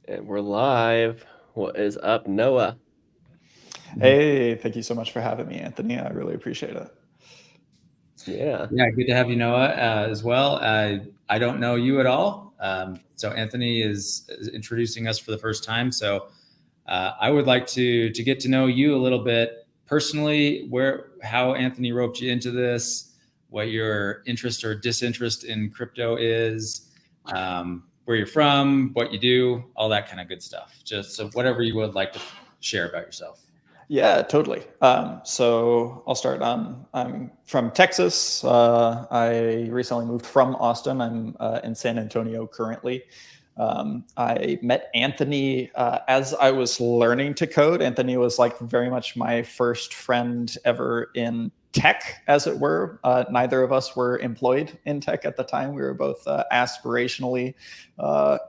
And we're live. What is up, Noah? Hey, thank you so much for having me, Anthony. I really appreciate it. Yeah. Yeah, good to have you, Noah, as well. I don't know you at all. So Anthony is introducing us for the first time. So I would like to get to know you a little bit personally, how Anthony roped you into this, what your interest or disinterest in crypto is, where you're from, what you do, all that kind of good stuff. Just so whatever you would like to share about yourself. Yeah, totally. So I'll start. I'm from Texas. I recently moved from Austin. I'm in San Antonio currently. I met Anthony as I was learning to code. Anthony was like very much my first friend ever in tech, as it were. Neither of us were employed in tech at the time. We were both aspirationally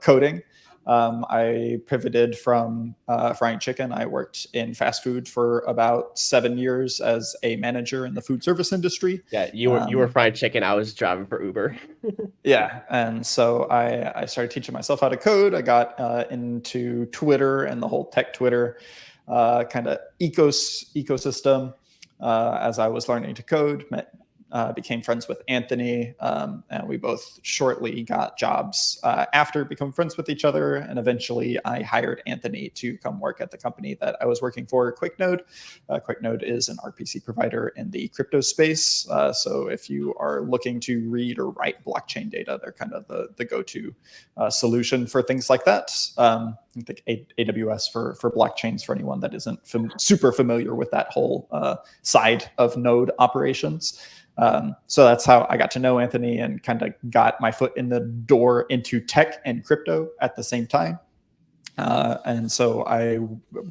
coding. I pivoted from frying chicken. I worked in fast food for about 7 years as a manager in the food service industry. Yeah, you were frying chicken. I was driving for Uber. Yeah, and so I started teaching myself how to code. I got into Twitter and the whole tech Twitter kind of ecosystem as I was learning to code. Became friends with Anthony, and we both shortly got jobs after becoming friends with each other. And eventually, I hired Anthony to come work at the company that I was working for, QuickNode. QuickNode is an RPC provider in the crypto space. So if you are looking to read or write blockchain data, they're kind of the go-to solution for things like that. I think AWS for blockchains, for anyone that isn't super familiar with that whole side of node operations. So that's how I got to know Anthony and kind of got my foot in the door into tech and crypto at the same time. And so I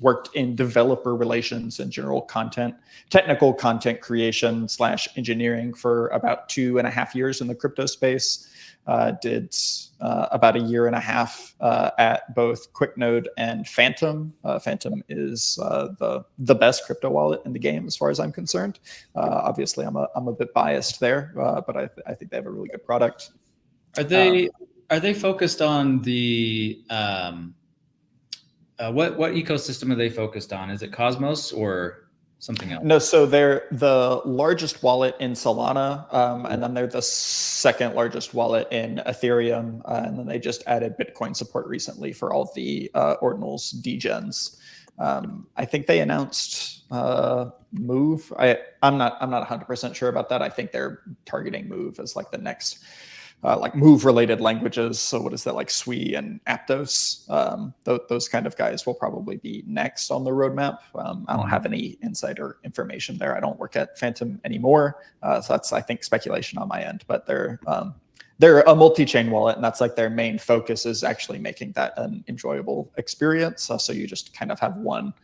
worked in developer relations and general content, technical content creation / engineering for about 2.5 years in the crypto space. Did about 1.5 years at both QuickNode and Phantom. Phantom is the best crypto wallet in the game, as far as I'm concerned. Obviously, I'm a bit biased there, but I think they have a really good product. Are they focused on the what ecosystem are they focused on? Is it Cosmos or something else? No, so they're the largest wallet in Solana, and then they're the second largest wallet in Ethereum, and then they just added Bitcoin support recently for all the ordinals degens. I think they announced Move. I'm not 100% sure about that. I think they're targeting Move as like the next like Move related languages. So what is that, like Sui and Aptos? Those kind of guys will probably be next on the roadmap. I don't have any insider information there. I don't work at Phantom anymore. So that's, I think, speculation on my end, but they're a multi-chain wallet, and that's like their main focus is actually making that an enjoyable experience. So you just kind of have one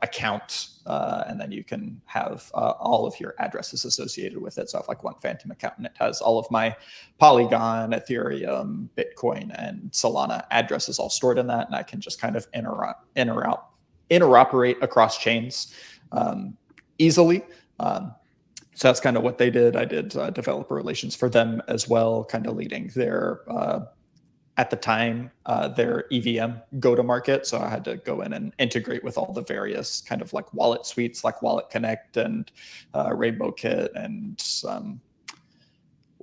account, and then you can have all of your addresses associated with it. So I have like one Phantom account, and it has all of my Polygon, Ethereum, Bitcoin, and Solana addresses all stored in that, and I can just kind of interoperate across chains easily. So that's kind of what they did. I did developer relations for them as well, kind of leading their at the time, their EVM go-to-market. So I had to go in and integrate with all the various kind of like wallet suites, like Wallet Connect and Rainbow Kit and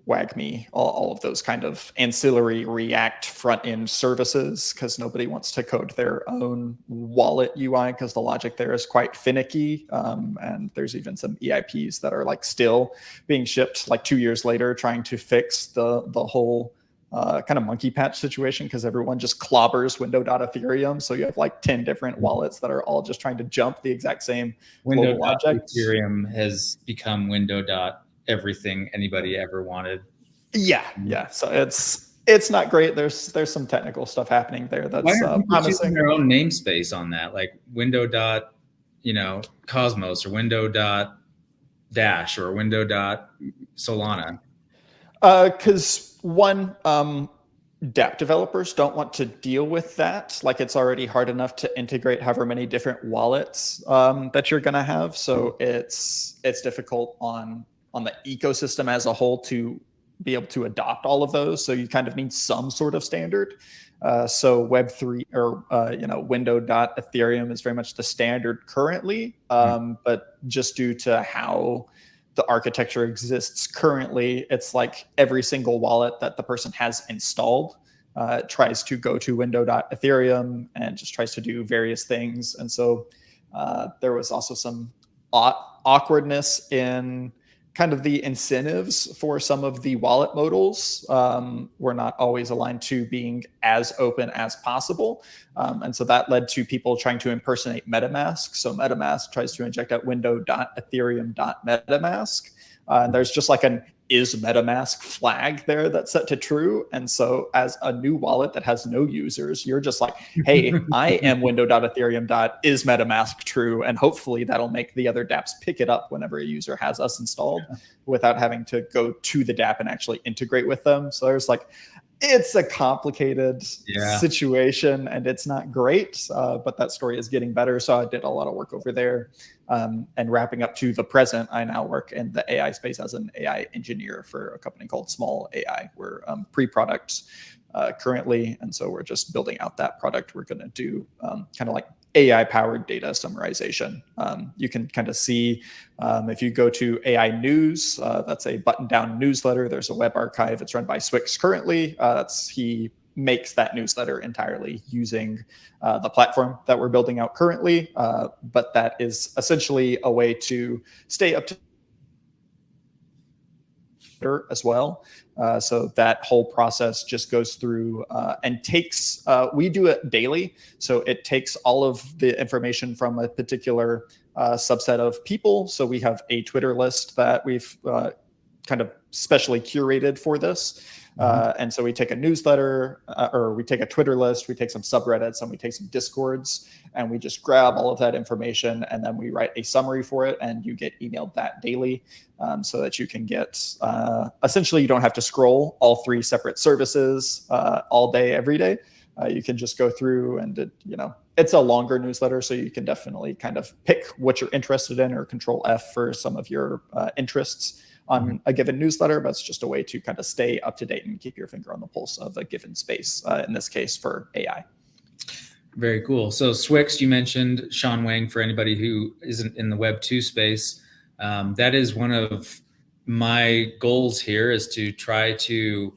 WagMe, all of those kind of ancillary React front-end services, because nobody wants to code their own wallet UI because the logic there is quite finicky. And there's even some EIPs that are like still being shipped like 2 years later, trying to fix the whole kind of monkey patch situation, because everyone just clobbers window.ethereum. So you have like 10 different wallets that are all just trying to jump the exact same global object. Ethereum has become everything anybody ever wanted. Yeah. So it's not great. There's some technical stuff happening there that's promising. Their own namespace on that, like Cosmos or Dash or Solana. Because one, dApp developers don't want to deal with that. Like, it's already hard enough to integrate however many different wallets that you're going to have. So it's difficult on the ecosystem as a whole to be able to adopt all of those. So you kind of need some sort of standard. So Web3 or Window.Ethereum is very much the standard currently, but just due to how the architecture exists currently, it's like every single wallet that the person has installed tries to go to Window.Ethereum and just tries to do various things. And so there was also some awkwardness in kind of the incentives for some of the wallet modals were not always aligned to being as open as possible. And so that led to people trying to impersonate MetaMask. So MetaMask tries to inject out window.ethereum.metamask. And there's just like an is MetaMask flag there that's set to true. And so as a new wallet that has no users, you're just like, hey, I am window.ethereum.is MetaMask true. And hopefully that'll make the other dApps pick it up whenever a user has us installed without having to go to the dApp and actually integrate with them. So there's like, it's a complicated situation and it's not great, but that story is getting better. So I did a lot of work over there. And wrapping up to the present, I now work in the AI space as an AI engineer for a company called Small AI. We're pre-product currently. And so we're just building out that product. We're going to do kind of like AI-powered data summarization. You can kind of see if you go to AI News, that's a button-down newsletter. There's a web archive. It's run by Swix currently. He makes that newsletter entirely using the platform that we're building out currently. But that is essentially a way to stay up to as well. So that whole process just goes through and takes, we do it daily. So it takes all of the information from a particular subset of people. So we have a Twitter list that we've kind of specially curated for this. And so we take a newsletter or we take a Twitter list, we take some subreddits and we take some Discords and we just grab all of that information and then we write a summary for it and you get emailed that daily so that you can get, essentially you don't have to scroll all 3 separate services all day, every day. You can just go through and, it's a longer newsletter, so you can definitely kind of pick what you're interested in or Control F for some of your interests on a given newsletter, but it's just a way to kind of stay up to date and keep your finger on the pulse of a given space, in this case for AI. Very cool. So Swix, you mentioned Sean Wang, for anybody who isn't in the Web 2 space. That is one of my goals here, is to try to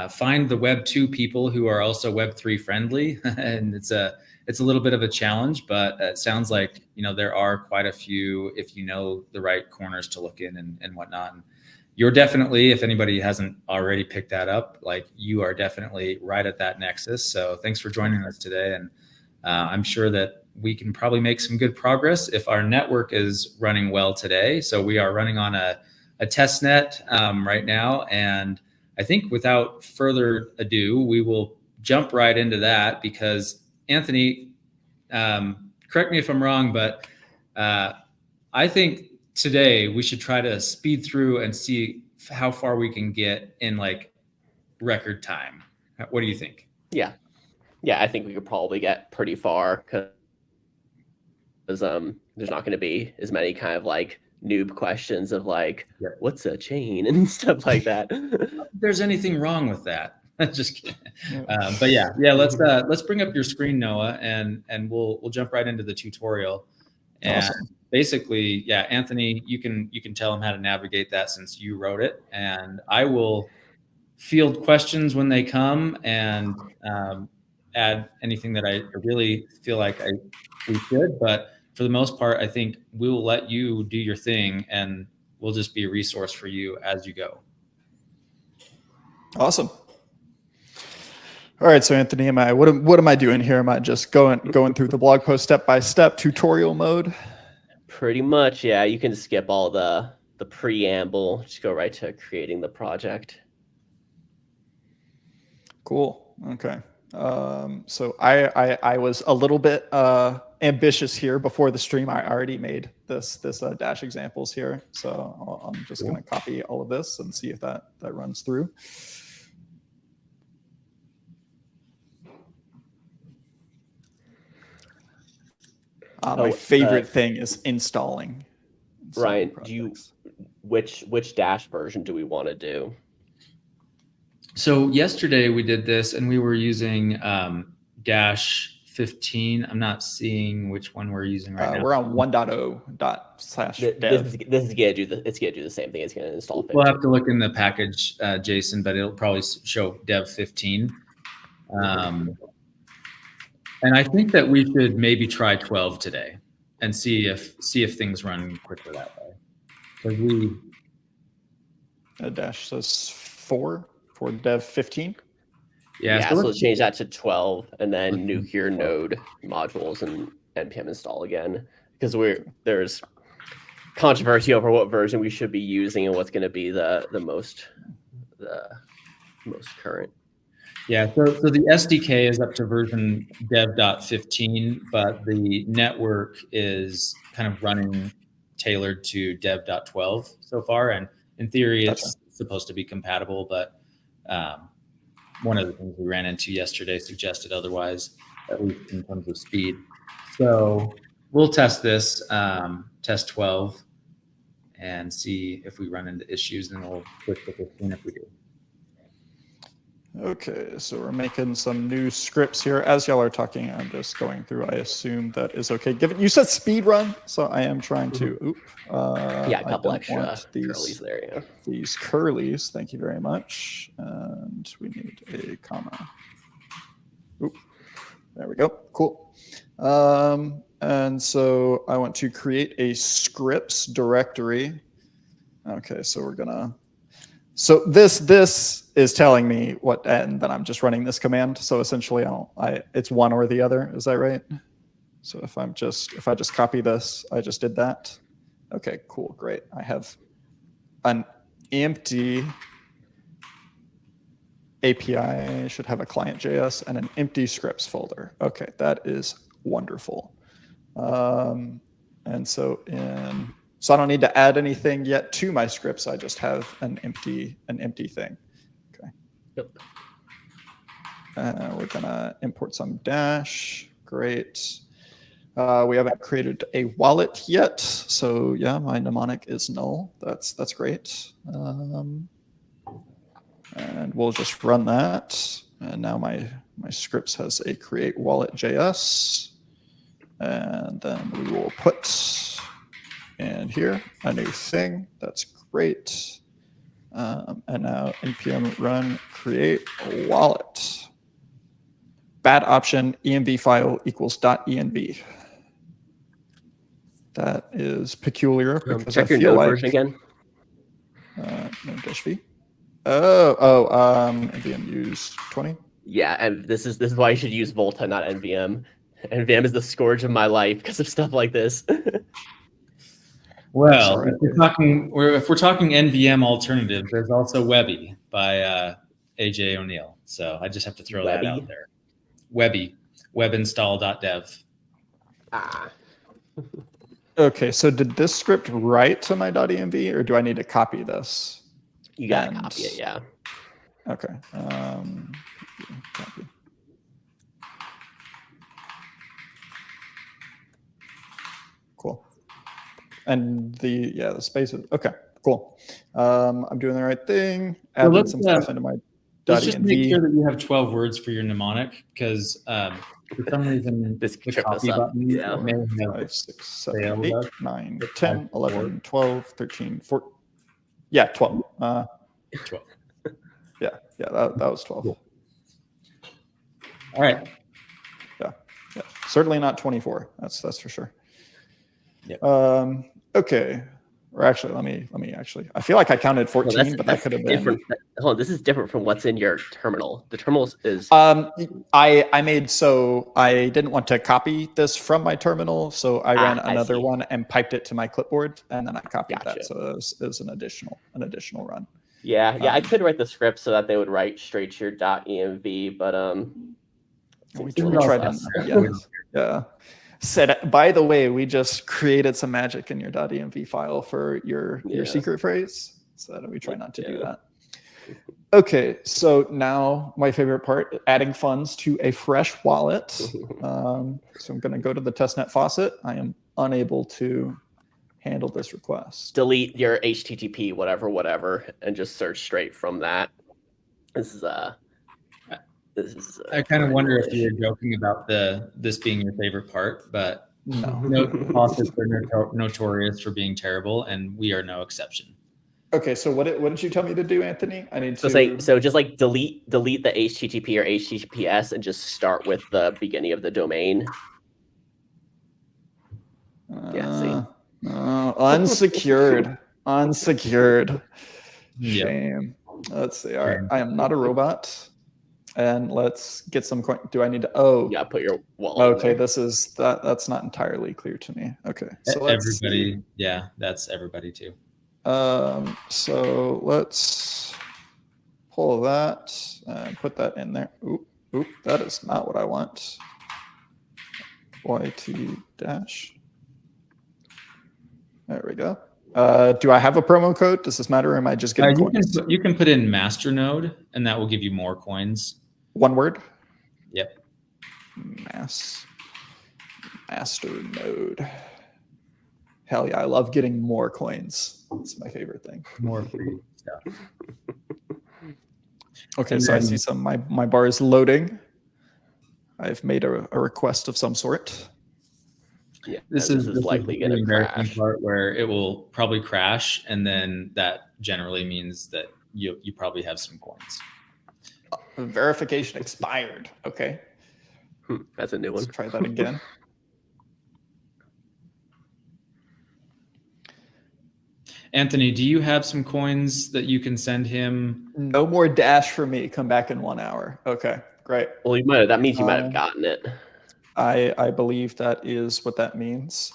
find the Web 2 people who are also Web 3 friendly. And it's a little bit of a challenge, but it sounds like, there are quite a few if you know the right corners to look in and whatnot. And you're definitely, if anybody hasn't already picked that up, like you are definitely right at that nexus. So thanks for joining us today. And I'm sure that we can probably make some good progress if our network is running well today. So we are running on a test net right now. And I think without further ado, we will jump right into that because Anthony, correct me if I'm wrong, but I think today we should try to speed through and see how far we can get in like record time. What do you think? Yeah, I think we could probably get pretty far because there's not going to be as many kind of like noob questions of like, what's a chain and stuff like that. If there's anything wrong with that? Just kidding. But yeah. Let's bring up your screen, Noah, and we'll jump right into the tutorial. And awesome. Basically, Anthony, you can tell him how to navigate that since you wrote it, and I will field questions when they come and add anything that I really feel like we should. But for the most part, I think we will let you do your thing, and we'll just be a resource for you as you go. Awesome. All right, so Anthony, what am I doing here? Am I just going through the blog post step by step tutorial mode? Pretty much, yeah. You can skip all the preamble, just go right to creating the project. Cool. Okay. So I was a little bit ambitious here before the stream. I already made this Dash examples here, so I'm just going to copy all of this and see if that runs through. My favorite thing is installing. Ryan, which Dash version do we want to do? So yesterday we did this, and we were using Dash 15. I'm not seeing which one we're using right now. We're on 1.0/dev. This is gonna do the same thing. It's gonna install 15. We'll have to look in the package, Jason, but it'll probably show dev 15. And I think that we should maybe try 12 today and see if things run quicker that way. Because Dash says 4 for dev 15. Yeah, so let's change that to 12 and then nuke your node modules and npm install again, because there's controversy over what version we should be using and what's going to be the most current. Yeah, so the SDK is up to version dev.15, but the network is kind of running tailored to dev.12 so far, and in theory it's supposed to be compatible, but one of the things we ran into yesterday suggested otherwise, at least in terms of speed. So we'll test this, test 12, and see if we run into issues, and we'll switch to 15 if we do. Okay, so we're making some new scripts here. As y'all are talking, I'm just going through. I assume that is okay. Given you said speed run, so I am trying to. A couple extra curlies there. Yeah. These curlies. Thank you very much. And we need a comma. Oop, there we go. Cool. And so I want to create a scripts directory. Okay, so we're gonna. So this is telling me what, and then I'm just running this command. So essentially, it's one or the other. Is that right? So if I just copy this, I just did that. Okay, cool, great. I have an empty API. I should have a client.js and an empty scripts folder. Okay, that is wonderful. And so so I don't need to add anything yet to my scripts. I just have an empty thing. Okay. Yep. We're gonna import some Dash. Great. We haven't created a wallet yet, so yeah, my mnemonic is null. That's great. And we'll just run that. And now my scripts has a create wallet.js, and then we will put in here a new thing. That's great. And now npm run create a wallet. Bad option, env file equals .env. That is peculiar because check your node version again. Node-v. nvm use 20. Yeah, and this is why you should use Volta, not nvm. NVM is the scourge of my life because of stuff like this. Well, if we're talking NVM alternative, there's also Webby by AJ O'Neill. So I just have to throw that out there. Webby, webinstall.dev. Okay, so did this script write to my .env, or do I need to copy this? You gotta copy it, yeah. Okay. Copy. Cool. And the spaces. Okay, cool. I'm doing the right thing. Adding some stuff into my let's just make sure that you have 12 words for your mnemonic, because for some reason this the copy button may have 5, 6, 7, 8, 9, 10, 11, 12, 13, 14. Yeah, 12. 12. Yeah, that was 12. Cool. All right. Yeah. Certainly not 24. That's for sure. Yep. Okay. Or actually, let me actually. I feel like I counted 14, but that could have been different. Hold on, this is different from what's in your terminal. The terminal is. I made so I didn't want to copy this from my terminal, so I ran another one and piped it to my clipboard, and then I copied that. So it was an additional run. Yeah, I could write the script so that they would write straight to your .env, but we tried. Yeah. Said, by the way, we just created some magic in your .env file for your secret phrase, so we try not to do that. Okay, so now my favorite part, adding funds to a fresh wallet. So I'm going to go to the testnet faucet. I am unable to handle this request. Delete your HTTP, whatever, and just search straight from that. This is I kind of wonder if you were joking about this being your favorite part, but No. Politics are notorious for being terrible, and we are no exception. Okay, so what did you tell me to do, Anthony? I need to so just like delete the HTTP or HTTPS and just start with the beginning of the domain. Yeah, see. Unsecured. Unsecured. Yep. Shame. Let's see. All right. I am not a robot. And let's get some coin. Do I need to? Oh, yeah. Put your wallet. Okay, that's not entirely clear to me. Okay, so everybody. See. Yeah, that's everybody too. So let's pull that and put that in there. Oop, that is not what I want. YT dash. There we go. Do I have a promo code? Does this matter? Or am I just getting coins? You can put in masternode, and that will give you more coins. One word? Yep. Masternode. Hell yeah, I love getting more coins. It's my favorite thing. More free stuff. Okay, and so I see my bar is loading. I've made a request of some sort. Yeah, this is likely going to crash. Part where it will probably crash, and then that generally means that you probably have some coins. Verification expired. Okay. That's a new one. Let's try that again. Anthony, do you have some coins that you can send him? No more Dash for me. Come back in 1 hour. Okay, great. Well, that means you might have gotten it. I believe that is what that means.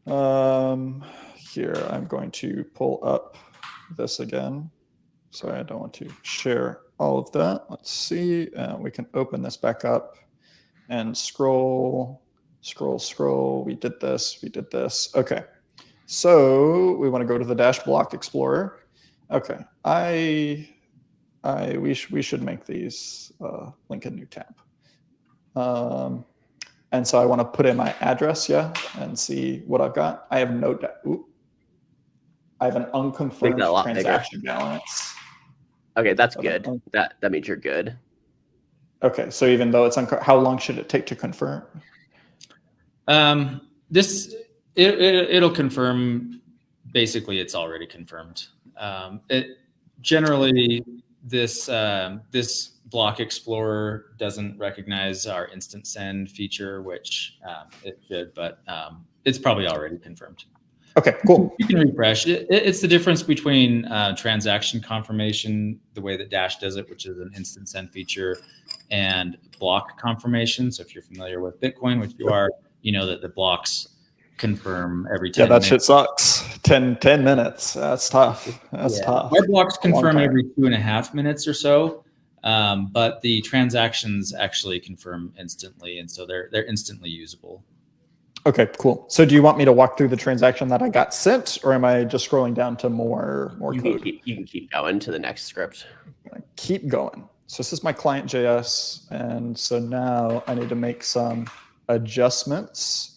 Here, I'm going to pull up this again. Sorry, I don't want to share all of that. Let's see. We can open this back up and scroll. We did this. Okay. So we want to go to the Dash Block Explorer. Okay. We should make these link a new tab. And so I want to put in my address, and see what I've got. I have no I have an unconfirmed transaction balance. Okay, that's good. That means you're good. Okay, so even though it's how long should it take to confirm? It'll confirm. Basically, it's already confirmed. Generally this Block Explorer doesn't recognize our instant send feature, which it should, but it's probably already confirmed. Okay, cool. You can refresh. It's the difference between transaction confirmation, the way that Dash does it, which is an instant send feature, and block confirmation. So if you're familiar with Bitcoin, which you are, you know that the blocks confirm every 10 minutes. Shit sucks. 10 minutes. That's tough. Tough. Our blocks confirm every 2.5 minutes or so, but the transactions actually confirm instantly, and so they're instantly usable. Okay, cool. So do you want me to walk through the transaction that I got sent, or am I just scrolling down to more code? You can keep going to the next script. Keep going. So this is my client JS, and so now I need to make some adjustments.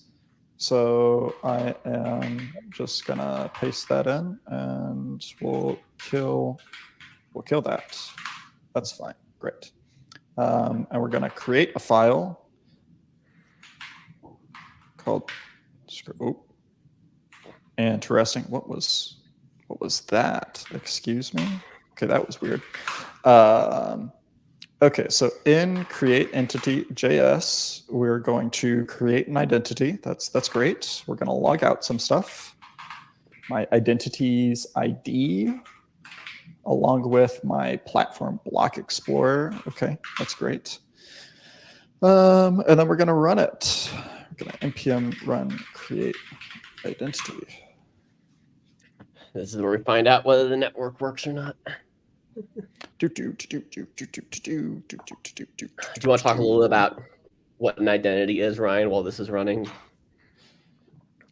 So I am just gonna paste that in, and we'll kill that. That's fine. Great. And we're gonna create a file called. Oh, interesting. What was that? Excuse me. Okay, that was weird. Okay, so in create entity JS, we're going to create an identity. That's great. We're going to log out some stuff. My identity's ID, along with my platform block explorer. Okay, that's great. And then we're going to run it. We're going to npm run create identity. This is where we find out whether the network works or not. Do you want to talk a little bit about what an identity is, Ryan, while this is running?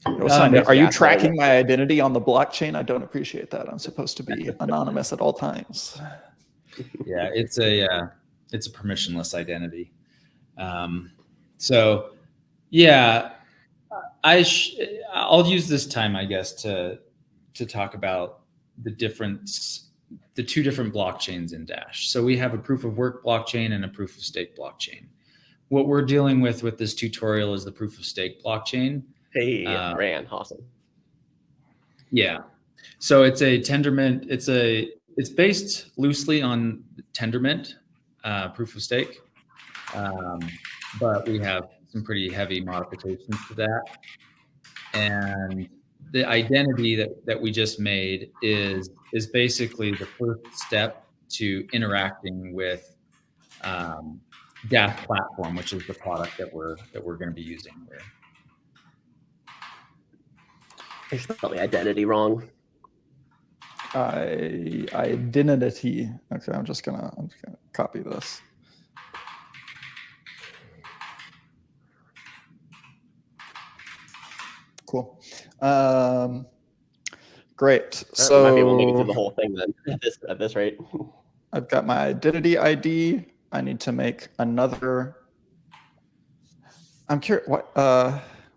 Are you tracking my identity on the blockchain? I don't appreciate that. I'm supposed to be anonymous at all times. Yeah, it's a permissionless identity. So yeah, I'll use this time, I guess, to talk about the difference the two different blockchains in Dash. So we have a proof of work blockchain and a proof of stake blockchain. What we're dealing with this tutorial is the proof of stake blockchain. Hey, Rand, awesome. Yeah. So it's a Tendermint. It's based loosely on Tendermint proof of stake, but we have some pretty heavy modifications to that. And the identity that we just made is basically the first step to interacting with Dash platform, which is the product that we're going to be using here. I spelled the identity wrong. Identity. Okay, I'm just gonna copy this. Cool. Great. So might be able to make it through the whole thing then at this rate. I've got my identity ID. I need to make another. I'm curious why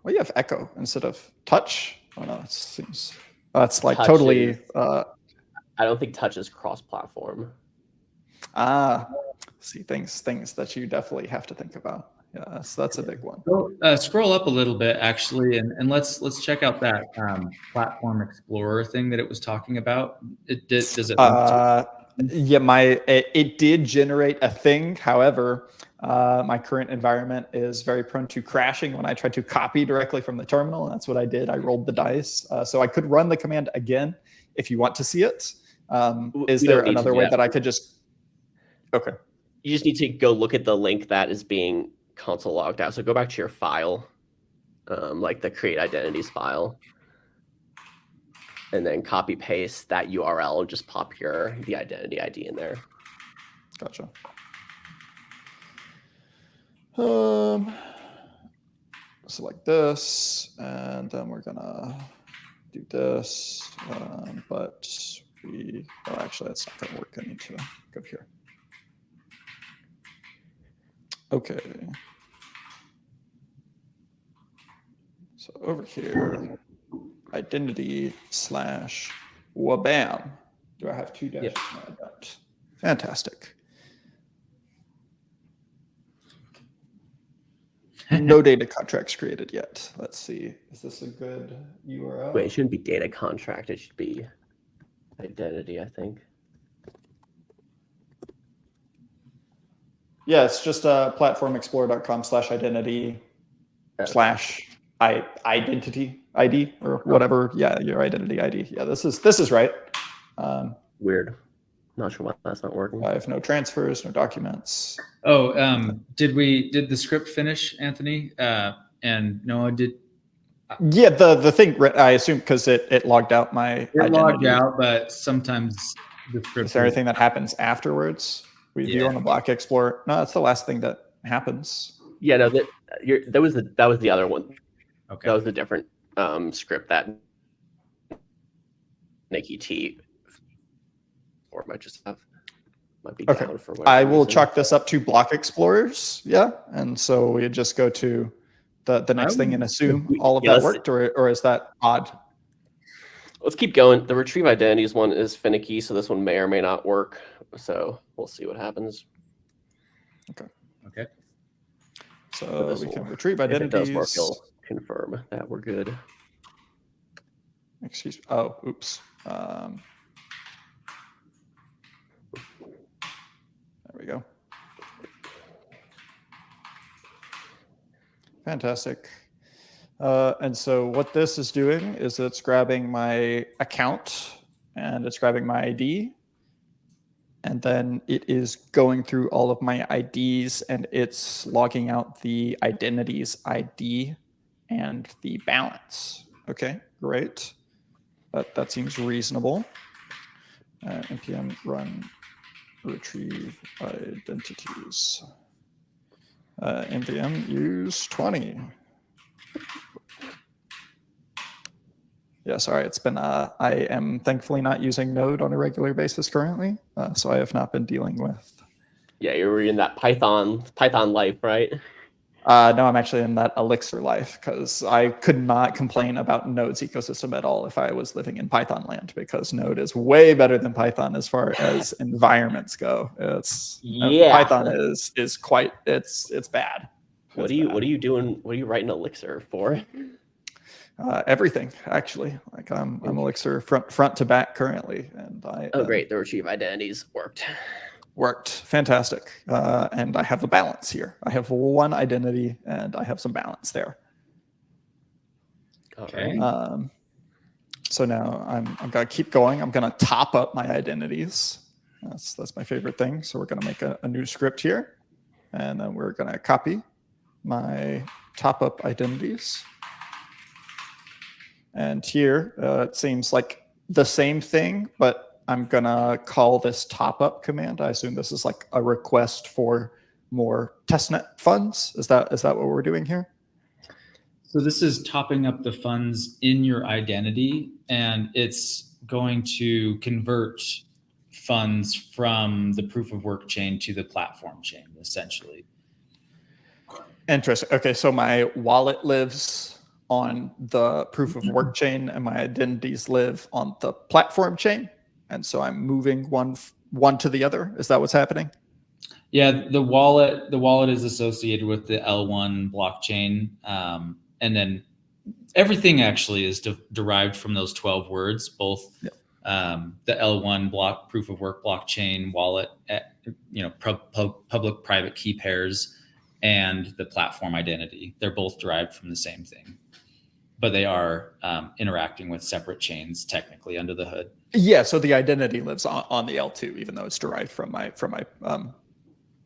you have echo instead of touch. Oh no, it seems that's like touch totally. I don't think touch is cross-platform. See things that you definitely have to think about. Yeah, so that's a big one. So, scroll up a little bit actually, and let's check out that platform explorer thing that it was talking about. Does it? Yeah, it did generate a thing. However, my current environment is very prone to crashing when I try to copy directly from the terminal. And that's what I did. I rolled the dice. So I could run the command again if you want to see it. Is there another way that I could just? Okay. You just need to go look at the link that is being console logged out. So go back to your file, like the create identities file, and then copy paste that URL and just pop the identity ID in there. Gotcha. So like this, and then we're gonna do this, but actually that's not gonna work. I need to go here. Okay. So over here, identity / wabam. Do I have two dashes? Yep. No, I don't. Fantastic. No data contracts created yet. Let's see. Is this a good URL? Wait, it shouldn't be data contract. It should be identity, I think. Yeah, it's just platformexplorer.com/identity /identity ID or whatever. Yeah, your identity ID. Yeah, this is right. Weird. Not sure why that's not working. I have no transfers, no documents. Oh, did the script finish, Anthony? And Noah did. Yeah, the thing I assume because it logged out my. It logged out, but sometimes the script. Is there anything that happens afterwards? We view on the Block Explorer. No, that's the last thing that happens. Yeah, no, that was the other one. Okay, that was a different script that Nikki T or might just have might be okay. down for whatever I will reason. chalk this up to Block Explorers. Yeah, and so we just go to the next thing and assume all of that worked, or is that odd? Let's keep going. The retrieve identities one is finicky, so this one may or may not work. So we'll see what happens. Okay. So we can retrieve identities. If it does work, you'll confirm that we're good. Excuse me. Oh, oops. There we go. Fantastic. And so what this is doing is it's grabbing my account and it's grabbing my ID. And then it is going through all of my IDs and it's logging out the identities ID and the balance. Okay, great. That seems reasonable. npm run retrieve identities. npm use 20. Yeah, sorry, it's been, I am thankfully not using Node on a regular basis currently, so I have not been dealing with. Yeah, you're in that Python life, right? No, I'm actually in that Elixir life because I could not complain about Node's ecosystem at all if I was living in Python land, because Node is way better than Python as far as environments go. Python is quite it's bad. What are you doing? What are you writing Elixir for? Everything actually. Like I'm Elixir front to back currently, and Great, the retrieve identities worked fantastic, and I have a balance here. I have one identity and I have some balance there. Okay. So now I'm gonna keep going. I'm gonna top up my identities. That's my favorite thing. So we're gonna make a new script here, and then we're gonna copy my top up identities. And here it seems like the same thing, but I'm gonna call this top up command. I assume this is like a request for more testnet funds. Is that what we're doing here? So this is topping up the funds in your identity, and it's going to convert funds from the proof of work chain to the platform chain, essentially. Interesting. Okay, so my wallet lives on the proof of work chain and my identities live on the platform chain. And so I'm moving one to the other. Is that what's happening? Yeah, the wallet is associated with the L1 blockchain. And then everything actually is derived from those 12 words, both the L1 proof of work blockchain wallet, public private key pairs, and the platform identity. They're both derived from the same thing, but they are interacting with separate chains technically under the hood. Yeah, so the identity lives on the L2, even though it's derived from my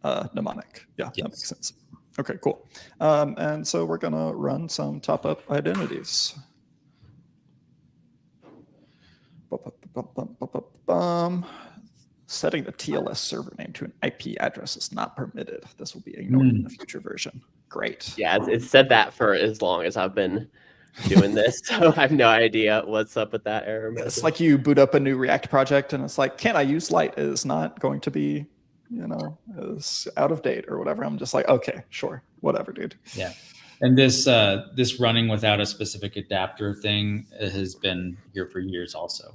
mnemonic. Yeah, yes. That makes sense. Okay, cool. And so we're gonna run some top up identities. Setting the TLS server name to an IP address is not permitted. This will be ignored in the future version. Great. Yeah, it's said that for as long as I've been doing this, so I have no idea what's up with that error message. It's like you boot up a new React project and it's like, can I use Lite? It is not going to be, is out of date or whatever. I'm just like, okay, sure, whatever, dude. Yeah. And this running without a specific adapter thing has been here for years also.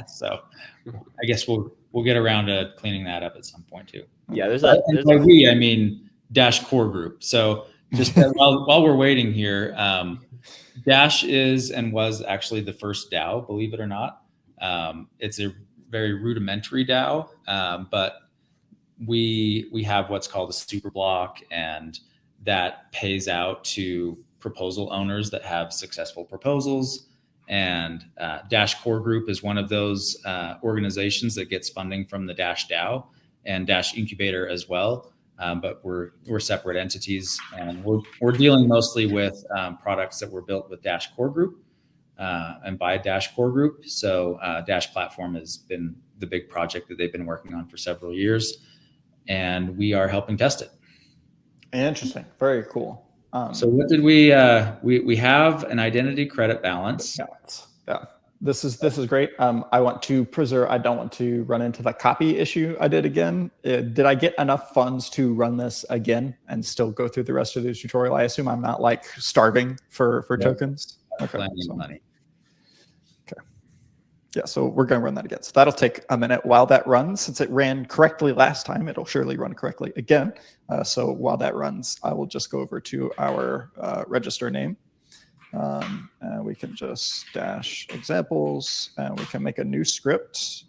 So I guess we'll get around to cleaning that up at some point too. Yeah, I mean Dash core group. So just while we're waiting here, Dash is and was actually the first DAO, believe it or not. It's a very rudimentary DAO, but we have what's called a super block, and that pays out to proposal owners that have successful proposals. And Dash Core Group is one of those organizations that gets funding from the Dash DAO and Dash Incubator as well. But we're separate entities, and we're dealing mostly with products that were built with Dash Core Group and by Dash Core Group. So Dash Platform has been the big project that they've been working on for several years, and we are helping test it. Interesting. Very cool. So what did we have an identity credit balance. Yeah. This is great. I want to preserve. I don't want to run into the copy issue I did again. Did I get enough funds to run this again and still go through the rest of the tutorial? I assume I'm not like starving for tokens. Okay. Plenty of money. Okay. Yeah. So we're going to run that again. So that'll take a minute while that runs. Since it ran correctly last time, it'll surely run correctly again. So while that runs, I will just go over to our register name. And we can just dash examples, and we can make a new script.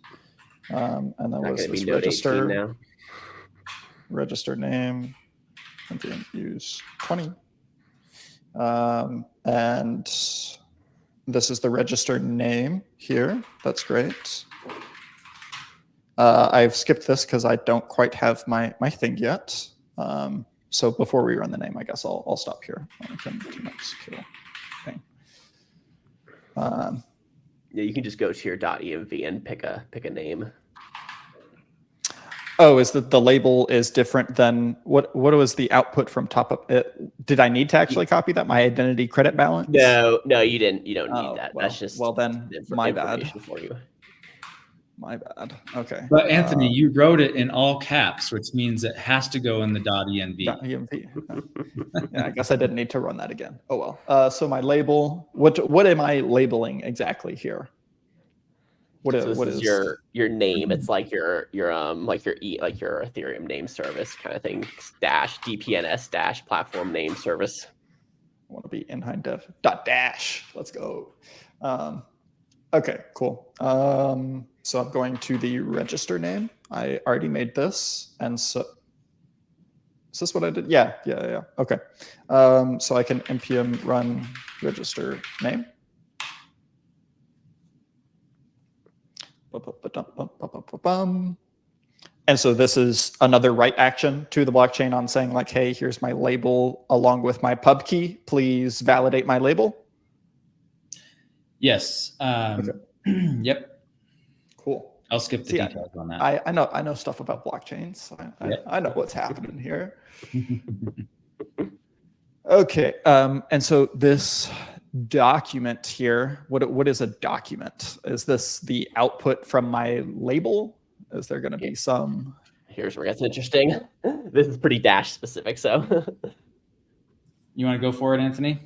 And then was this register name, and then use 20. And this is the register name here. That's great. I've skipped this because I don't quite have my thing yet. So before we run the name, I guess I'll stop here. Yeah, you can just go to your .env and pick a name. Oh, is the label is different than what was the output from top up? Did I need to actually copy that? My identity credit balance? No, you didn't. You don't need that. Well, That's just then my bad for you. My bad. Okay. But Anthony, you wrote it in all caps, which means it has to go in the .env. Yeah, I guess I didn't need to run that again. Oh well. So my label. What am I labeling exactly here? What is your name? It's like your Ethereum name service kind of thing. Dash DPNS dash platform name service. I want to be in Hein dev .dash. Let's go. Okay, cool. So I'm going to the register name. I already made this, and so is this what I did? Yeah. Okay. So I can npm run register name. And so this is another write action to the blockchain on saying like, hey, here's my label along with my pub key. Please validate my label. Yes. Okay. Yep. Cool. I'll skip the details on that. I know stuff about blockchains. I know what's happening here. Okay. And so this document here, what is a document? Is this the output from my label? Is there going to be some? Here's where it gets interesting. This is pretty Dash specific, so. You want to go for it, Anthony?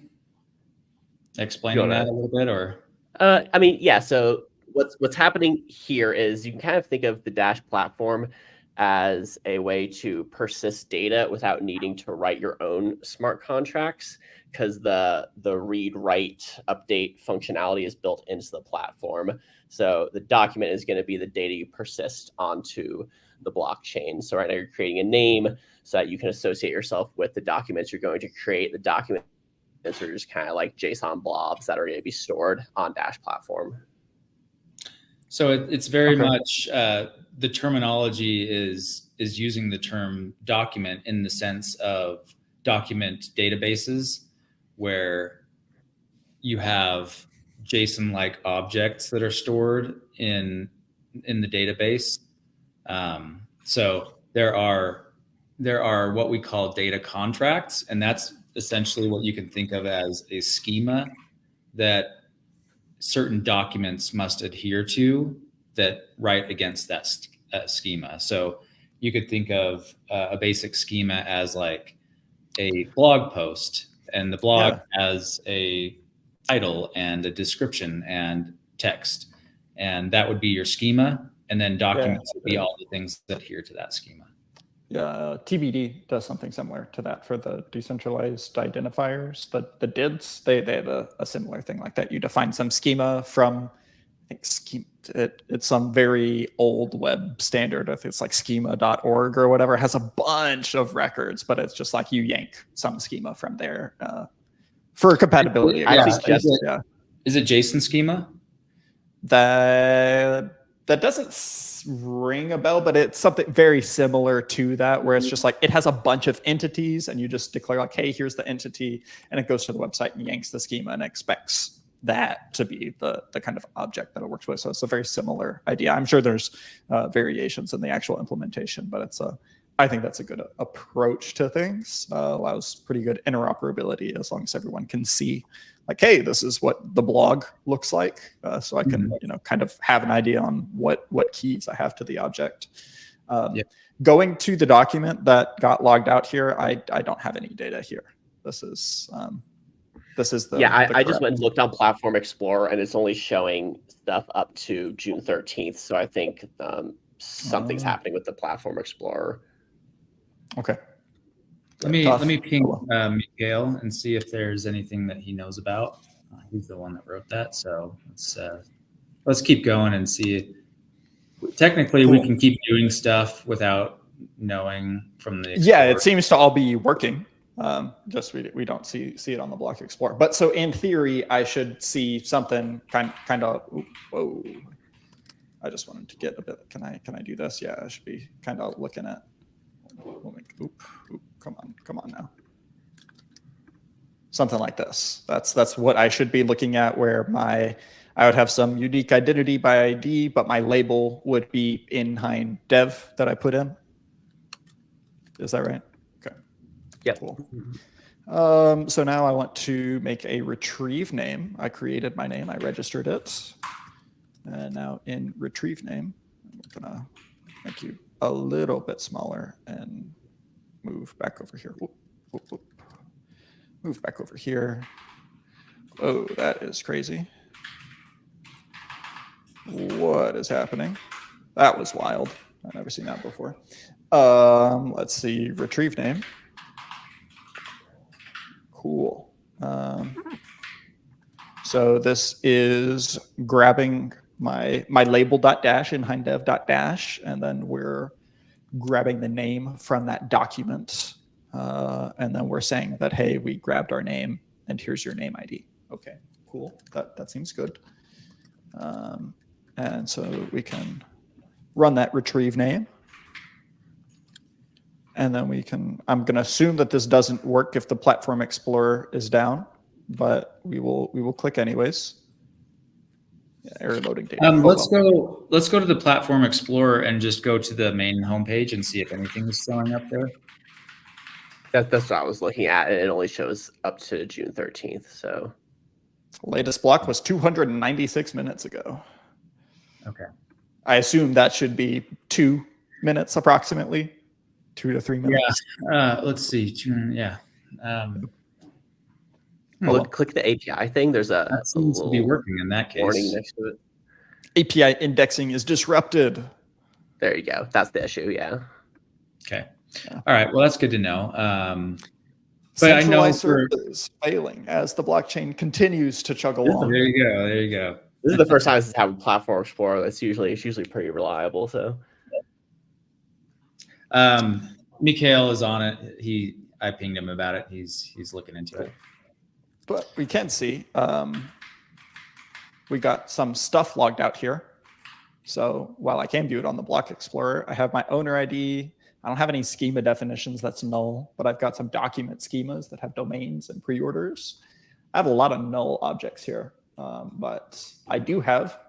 Explaining that a little bit, or? I mean, yeah. So what's happening here is you can kind of think of the Dash platform as a way to persist data without needing to write your own smart contracts, because the read, write, update functionality is built into the platform. So the document is going to be the data you persist onto the blockchain. So right now you're creating a name so that you can associate yourself with the documents you're going to create. The documents are just kind of like JSON blobs that are going to be stored on Dash platform. So it's very much the terminology is using the term document in the sense of document databases, where you have JSON-like objects that are stored in the database. So there are what we call data contracts, and that's essentially what you can think of as a schema that certain documents must adhere to that write against that schema. So you could think of a basic schema as like a blog post, and the blog has a title and a description and text, and that would be your schema. And then documents would be all the things that adhere to that schema. Yeah, TBD does something similar to that for the decentralized identifiers. The DIDs, they have a similar thing like that. You define some schema from, I think it's some very old web standard. I think it's like schema.org or whatever. It has a bunch of records, but it's just like you yank some schema from there for compatibility. Is it JSON schema? That doesn't ring a bell, but it's something very similar to that, where it's just like it has a bunch of entities and you just declare like, hey, here's the entity, and it goes to the website and yanks the schema and expects that to be the kind of object that it works with. So it's a very similar idea. I'm sure there's variations in the actual implementation, but I think that's a good approach to things. Allows pretty good interoperability as long as everyone can see like, hey, this is what the blog looks like. So I can, kind of have an idea on what keys I have to the object. Going to the document that got logged out here, I don't have any data here. This is the I just went and looked on Platform Explorer, and it's only showing stuff up to June 13th. So I think something's happening with the Platform Explorer. Okay. Let me ping Miguel and see if there's anything that he knows about. He's the one that wrote that, so let's keep going and see. Technically, we can keep doing stuff without knowing from the Explorer. Yeah, it seems to all be working. Just we don't see it on the Block Explorer. But so in theory, I should see something kind of. Whoa! I just wanted to get a bit. Can I do this? Yeah, I should be kind of looking at. Come on now. Something like this. That's what I should be looking at, where I would have some unique identity by ID, but my label would be in Hein dev that I put in. Is that right? Okay. Yeah. Cool. So now I want to make a retrieve name. I created my name. I registered it. And now in retrieve name, I'm gonna make you a little bit smaller and move back over here. Whoop, whoop, whoop. Move back over here. Oh, that is crazy. What is happening? That was wild. I've never seen that before. Let's see. Retrieve name. Cool. So this is grabbing my label.dash in HeinDev.dash, and then we're grabbing the name from that document. And then we're saying that, hey, we grabbed our name and here's your name ID. Okay, cool. That seems good. And so we can run that retrieve name. And then we can, I'm going to assume that this doesn't work if the Platform Explorer is down, but we will click anyways. Yeah, error loading data. Let's go to the Platform Explorer and just go to the main homepage and see if anything is showing up there. That's what I was looking at, and it only shows up to June 13th. So the latest block was 296 minutes ago. Okay. I assume that should be 2 minutes approximately, 2 to 3 minutes. Yeah. Let's see. Yeah. Well, click the API thing. There's that seems to be working in that case. Warning next to it. API indexing is disrupted. There you go. That's the issue. Yeah. Okay. Yeah. All right. Well, that's good to know. But I know is failing as the blockchain continues to chug along. There you go. There you go. This is the first time this has happened with Platform Explorer. It's usually pretty reliable. So, Mikhail is on it. I pinged him about it. He's looking into it. But we can see we got some stuff logged out here. So while I can view it on the Block Explorer, I have my owner ID. I don't have any schema definitions. That's null, but I've got some document schemas that have domains and pre-orders. I have a lot of null objects here, but I do have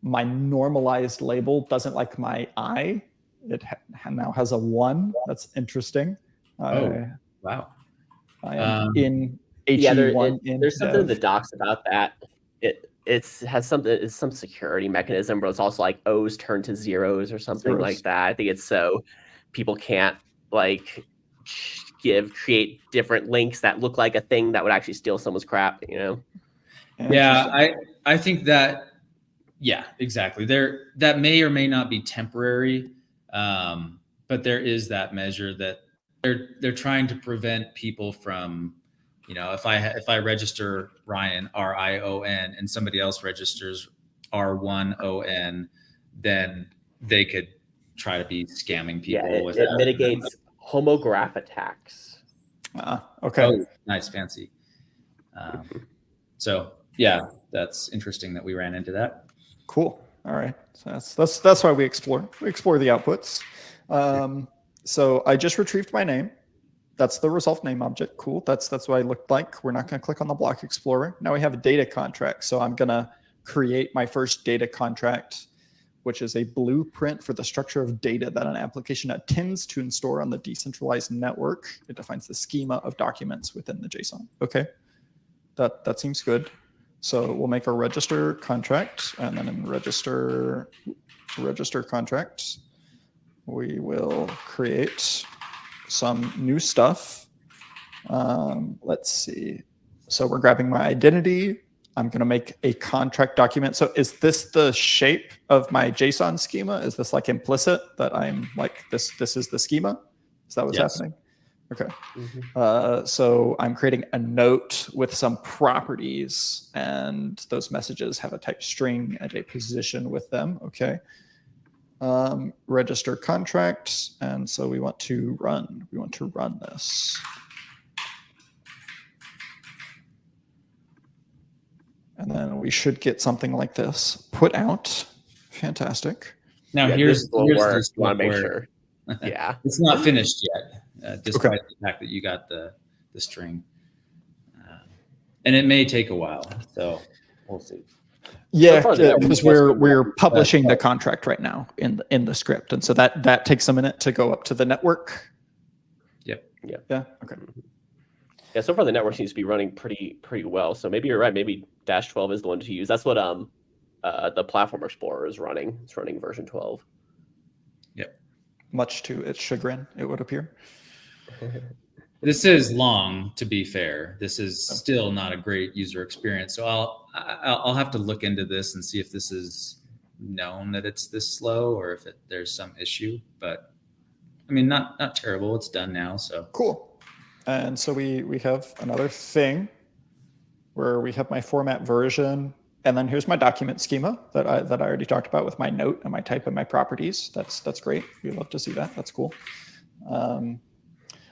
my normalized label doesn't like my I. It now has a 1. That's interesting. Oh, wow. I am in there's something in the docs about that. It has something. It's some security mechanism, but it's also like O's turn to zeros or something like that. I think it's so people can't like create different links that look like a thing that would actually steal someone's crap. You know? Yeah, I think that. Yeah, exactly. That may or may not be temporary, but there is that measure that they're trying to prevent people from. You know, if I register Ryan RION and somebody else registers R1ON, then they could try to be scamming people. Yeah, it mitigates homograph attacks. Okay. Oh, nice, fancy. So yeah, that's interesting that we ran into that. Cool. All right. So that's why we explore. We explore the outputs. So I just retrieved my name. That's the resolved name object. Cool. That's what I looked like. We're not going to click on the Block Explorer. Now we have a data contract. So I'm going to create my first data contract, which is a blueprint for the structure of data that an application intends to store on the decentralized network. It defines the schema of documents within the JSON. Okay. That seems good. So we'll make a register contract, and then in register contract, we will create some new stuff. Let's see. So we're grabbing my identity. I'm going to make a contract document. So is this the shape of my JSON schema? Is this like implicit that I'm like, this is the schema? Is that what's happening? Okay. Mm-hmm. So I'm creating a note with some properties, and those messages have a type string and a position with them. Okay. Register contract, and so we want to run this, and then we should get something like this put out. Fantastic. Now here's want to make sure. Yeah, it's not finished yet, despite the fact that you got the string, and it may take a while. So we'll see. Yeah, because we're publishing the contract right now in the script, and so that takes a minute to go up to the network. Yep. Yeah. Okay. Yeah. So far, the network seems to be running pretty well. So maybe you're right. Maybe Dash 12 is the one to use. That's what the Platform Explorer is running. It's running version 12. much to its chagrin, it would appear. This is long, to be fair. This is still not a great user experience. So I'll have to look into this and see if this is known that it's this slow or if there's some issue. But I mean, not terrible. It's done now. So cool. And so we have another thing where we have my format version, and then here's my document schema that I already talked about with my note and my type and my properties. That's great. We love to see that. That's cool.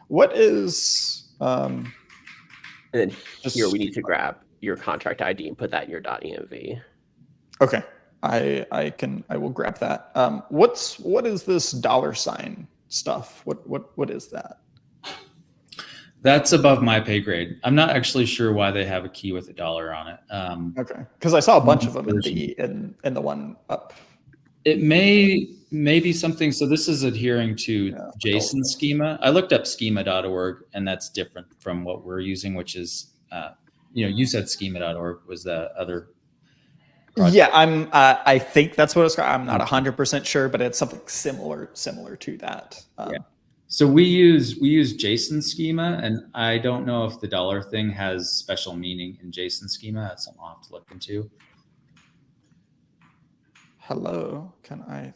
What is and then here we need to grab your contract ID and put that in your .env. Okay, I will grab that. What is this $ stuff? What is that? That's above my pay grade. I'm not actually sure why they have a key with $1 on it. Okay, because I saw a bunch of them in the one up. It may be something. So this is adhering to JSON schema. I looked up schema.org, and that's different from what we're using, which is, you said schema.org was the other project. Yeah, I think that's what it's called. I'm not 100% sure, but it's something similar to that. Yeah. So we use JSON schema, and I don't know if the $ thing has special meaning in JSON schema. That's something I'll have to look into. Hello,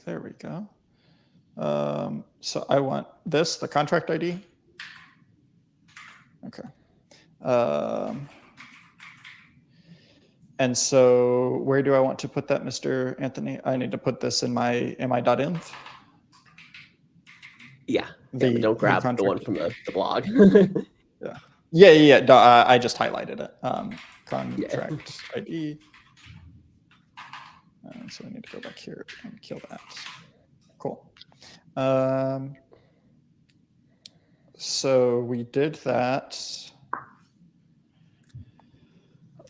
there we go. So I want this, the contract ID. Okay. And so where do I want to put that, Mr. Anthony? I need to put this in my .env. Yeah. Don't grab the one from the blog. Yeah. I just highlighted it. Contract ID. So I need to go back here and kill that. Cool. So we did that.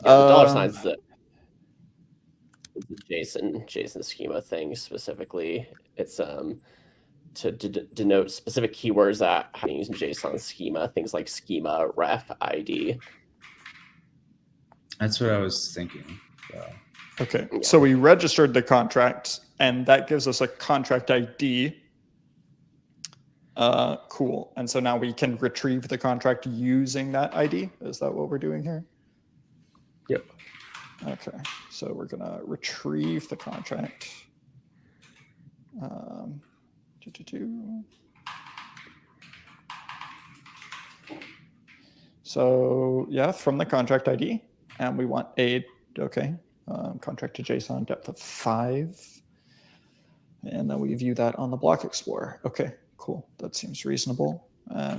The $sign is the JSON schema thing specifically. It's to denote specific keywords that how to use in JSON schema, things like schema, ref, ID. That's what I was thinking. Okay, so we registered the contract, and that gives us a contract ID. Cool. And so now we can retrieve the contract using that ID. Is that what we're doing here? Yep. Okay, so we're gonna retrieve the contract. So yeah, from the contract ID, and we want contract to JSON depth of 5, and then we view that on the block explorer. Okay, cool. That seems reasonable.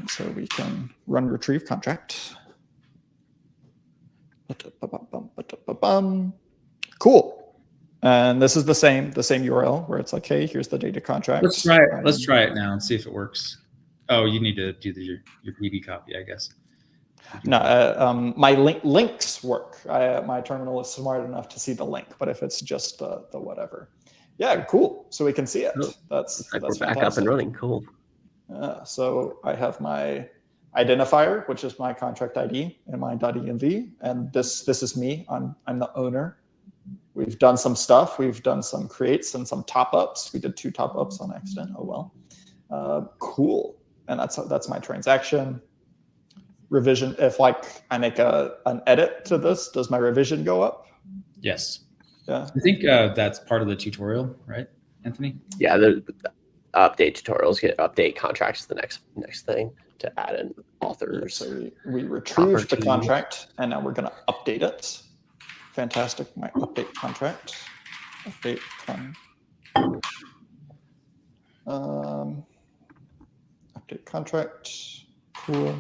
So we can run retrieve contract. Cool. And this is the same URL where it's like, hey, here's the data contract. Let's try it. Let's try it now and see if it works. Oh, you need to do your PB copy, I guess. No, my links work. My terminal is smart enough to see the link, but if it's just the whatever, yeah, cool. So we can see it. That's we're back up and running. Cool. So I have my identifier, which is my contract ID in my .env, and this is me. I'm the owner. We've done some stuff. We've done some creates and some top ups. We did 2 top ups on accident. Oh well. Cool. And that's my transaction. Revision. If I make an edit to this, does my revision go up? Yes. Yeah. I think that's part of the tutorial, right, Anthony? Yeah. The update tutorials get update contracts to the next thing to add in authors. So we retrieved the contract, and now we're going to update it. Fantastic. My update contract. Update contract. Cool.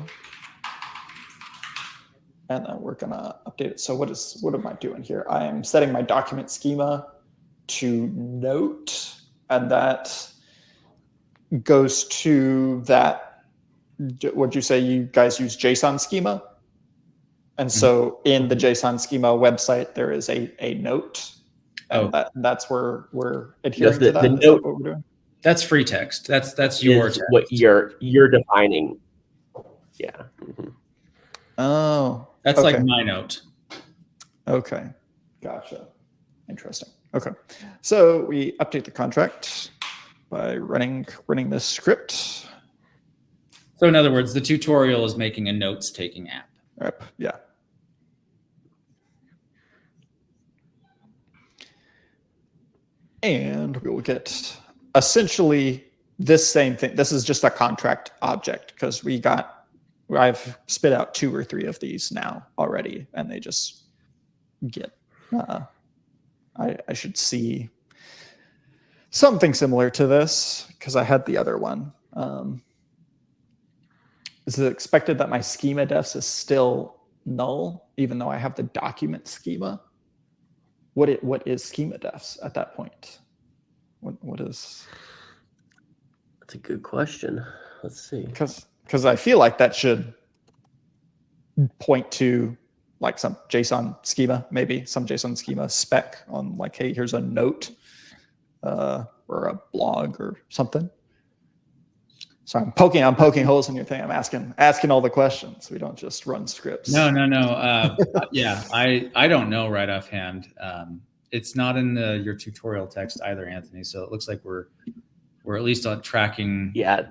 And then we're gonna update it. So what am I doing here? I am setting my document schema to note, and that goes to that. What'd you say? You guys use JSON schema? And so in the JSON schema website, there is a note. And that's where we're adhering to that. The note, is that what we're doing? That's free text. That's your text. What you're defining. Yeah. Mm-hmm. Oh. That's okay. Like my note. Okay. Gotcha. Interesting. Okay. So we update the contract. by running this script. So in other words, the tutorial is making a notes-taking app. Yep. Yeah. And we will get essentially this same thing. This is just a contract object because I've spit out 2 or 3 of these now already, and they just get, I should see something similar to this because I had the other one. Is it expected that my schema defs is still null, even though I have the document schema? What is schema defs at that point? What is? That's a good question. Let's see. Because I feel like that should point to like some JSON schema, maybe some JSON schema spec on like, hey, here's a note or a blog or something. So I'm poking holes in your thing. I'm asking all the questions. We don't just run scripts. No. Yeah, I don't know right offhand. It's not in your tutorial text either, Anthony. So it looks like we're at least on tracking. Yeah,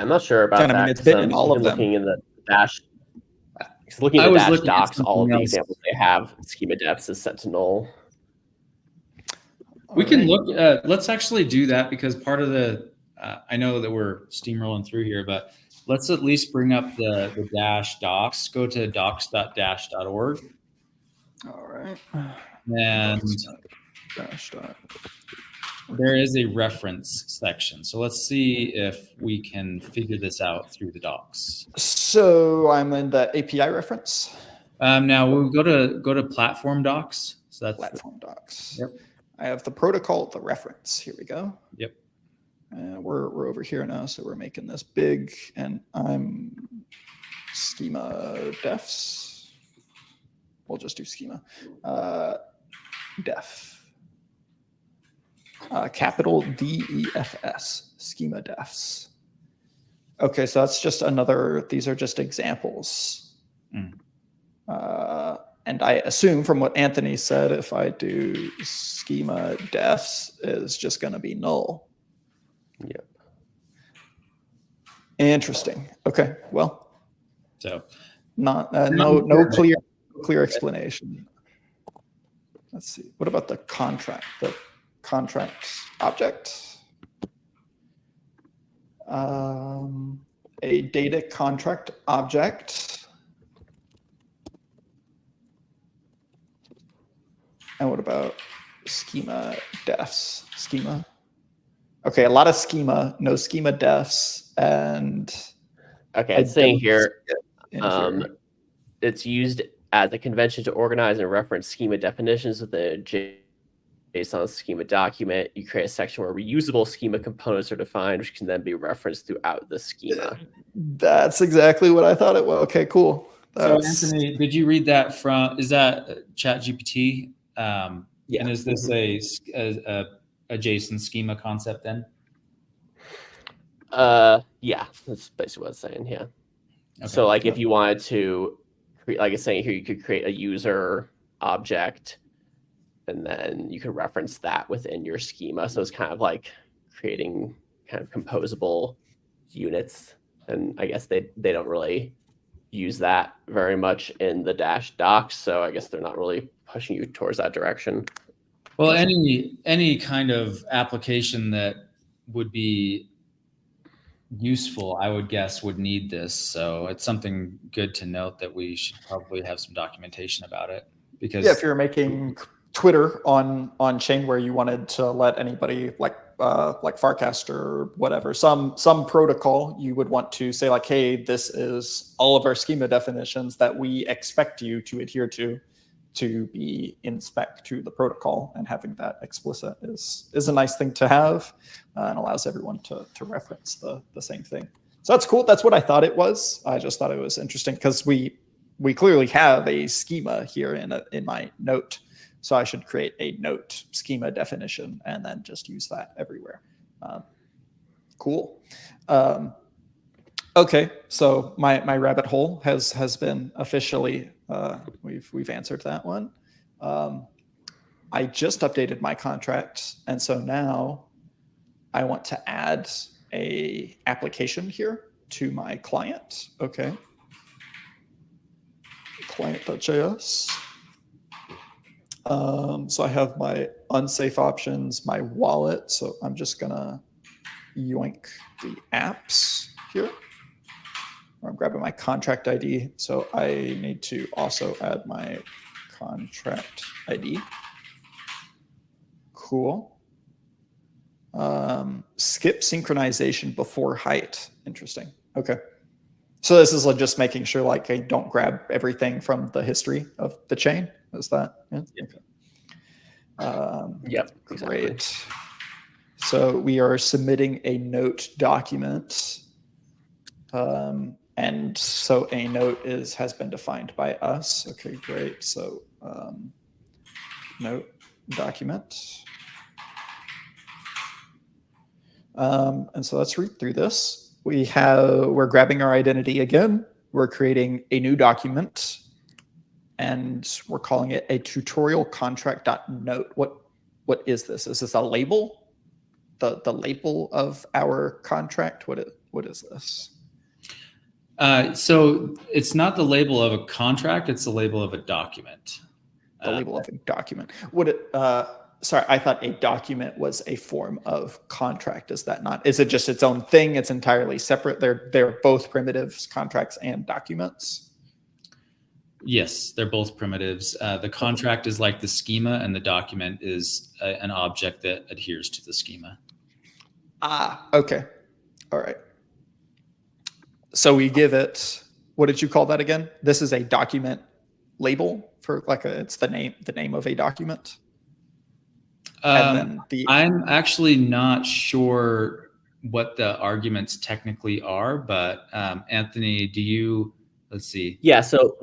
I'm not sure about that. I mean, it's been in all of them. Looking in the Dash, looking at the Dash docs, all of the examples they have, schema defs is set to null. We can look. Let's actually do that because part of the. I know that we're steamrolling through here, but let's at least bring up the Dash docs. Go to docs.dash.org. All right. And Dash. There is a reference section. So let's see if we can figure this out through the docs. So I'm in the API reference. Now we'll go to platform docs. So that's platform docs. Yep. I have the protocol, the reference. Here we go. Yep. We're over here now, so we're making this big, and I'm schema defs. We'll just do schema def. Capital DEFS, schema defs. Okay, so that's just another. These are just examples. And I assume from what Anthony said, if I do schema defs, is just going to be null. Yep. Interesting. Okay. Well, so not no clear explanation. Let's see. What about the contract? The contract object. A data contract object. And what about schema defs? Schema. Okay, a lot of schema, no schema defs, and okay, it's saying here, it's used as a convention to organize and reference schema definitions within a JSON schema document. You create a section where reusable schema components are defined, which can then be referenced throughout the schema. That's exactly what I thought it was. Okay, cool. So Anthony, did you read that from? Is that ChatGPT? Yeah. And is this a JSON schema concept then? Yeah, that's basically what it's saying. Yeah. Okay. So like if you wanted to create, like it's saying here, you could create a user object and then you could reference that within your schema. So it's kind of like creating kind of composable units. And I guess they don't really use that very much in the Dash docs. So I guess they're not really pushing you towards that direction. Well, any kind of application that would be useful, I would guess, would need this. So it's something good to note that we should probably have some documentation about it. Because if you're making Twitter on chain where you wanted to let anybody like Farcast or whatever, some protocol, you would want to say like, hey, this is all of our schema definitions that we expect you to adhere to be in spec to the protocol, and having that explicit is a nice thing to have and allows everyone to reference the same thing. So that's cool. That's what I thought it was. I just thought it was interesting because we clearly have a schema here in my note. So I should create a note schema definition and then just use that everywhere. Cool. Okay, so my rabbit hole has been officially we've answered that one. I just updated my contract. And so now I want to add a application here to my client. Okay. Client.js. So I have my unsafe options, my wallet. So I'm just going to yoink the apps here. I'm grabbing my contract ID. So I need to also add my contract ID. Cool. Skip synchronization before height. Interesting. Okay. So this is just making sure like I don't grab everything from the history of the chain. Is that? Yeah. Okay. Yep. Great. Exactly. So we are submitting a note document. And so a note has been defined by us. Okay, great. So note document. And so let's read through this. We're grabbing our identity again. We're creating a new document, and we're calling it a tutorial contract.note. What is this? Is this a label? The label of our contract? What is this? So it's not the label of a contract; it's the label of a document. The label of a document. Sorry, I thought a document was a form of contract. Is that not? Is it just its own thing? It's entirely separate. They're both primitives, contracts and documents. Yes, they're both primitives. The contract is like the schema, and the document is an object that adheres to the schema. Okay. All right. So we give it, what did you call that again? This is a document label for it's the name of a document. And then I'm actually not sure what the arguments technically are, but Anthony, let's see. Yeah. So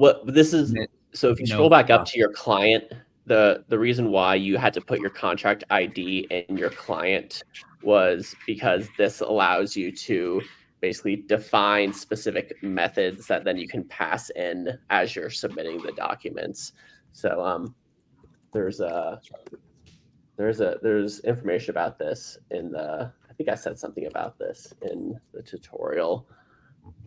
so if you scroll back up to your client, the reason why you had to put your contract ID in your client was because this allows you to basically define specific methods that then you can pass in as you're submitting the documents. So there's information about this I think I said something about this in the tutorial,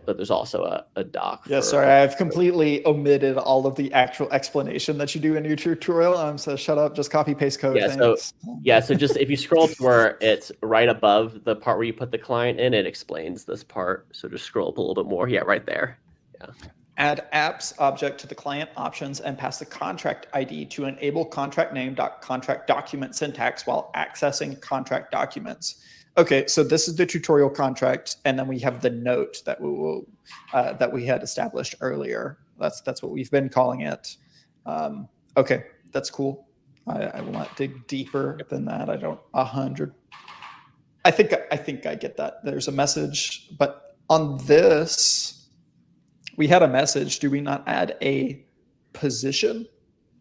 but there's also a doc. Yeah, sorry, I've completely omitted all of the actual explanation that you do in your tutorial. So shut up, just copy paste code. Yeah, so just if you scroll to where it's right above the part where you put the client in, it explains this part. So just scroll up a little bit more. Yeah, right there. Yeah. Add apps object to the client options and pass the contract ID to enable contract name contract document syntax while accessing contract documents. Okay, so this is the tutorial contract, and then we have the note that we had established earlier. That's what we've been calling it. Okay, that's cool. I will not dig deeper than that. I don't 100. I think I get that. There's a message, but on this, we had a message. Do we not add a position?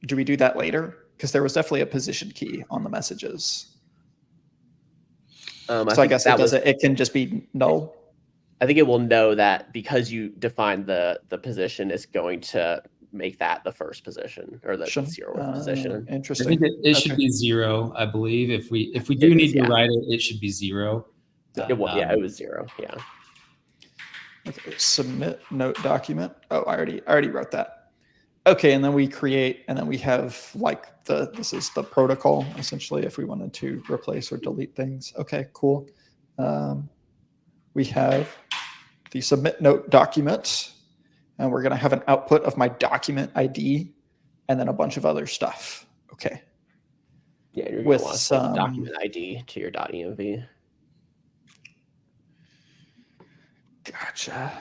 Do we do that later? Because there was definitely a position key on the messages. So I guess it can just be null. I think it will know that because you define the position, it's going to make that the first position or the 0th position. Interesting. I think it should be 0, I believe. If we do need to write it, it should be 0. It was 0. Yeah. Okay, submit note document. Oh, I already wrote that. Okay, and then we create, and then we have this is the protocol essentially if we wanted to replace or delete things. Okay, cool. We have the submit note document, and we're going to have an output of my document ID and then a bunch of other stuff. Okay. Yeah, you're going to want to set document ID to your .env. Gotcha.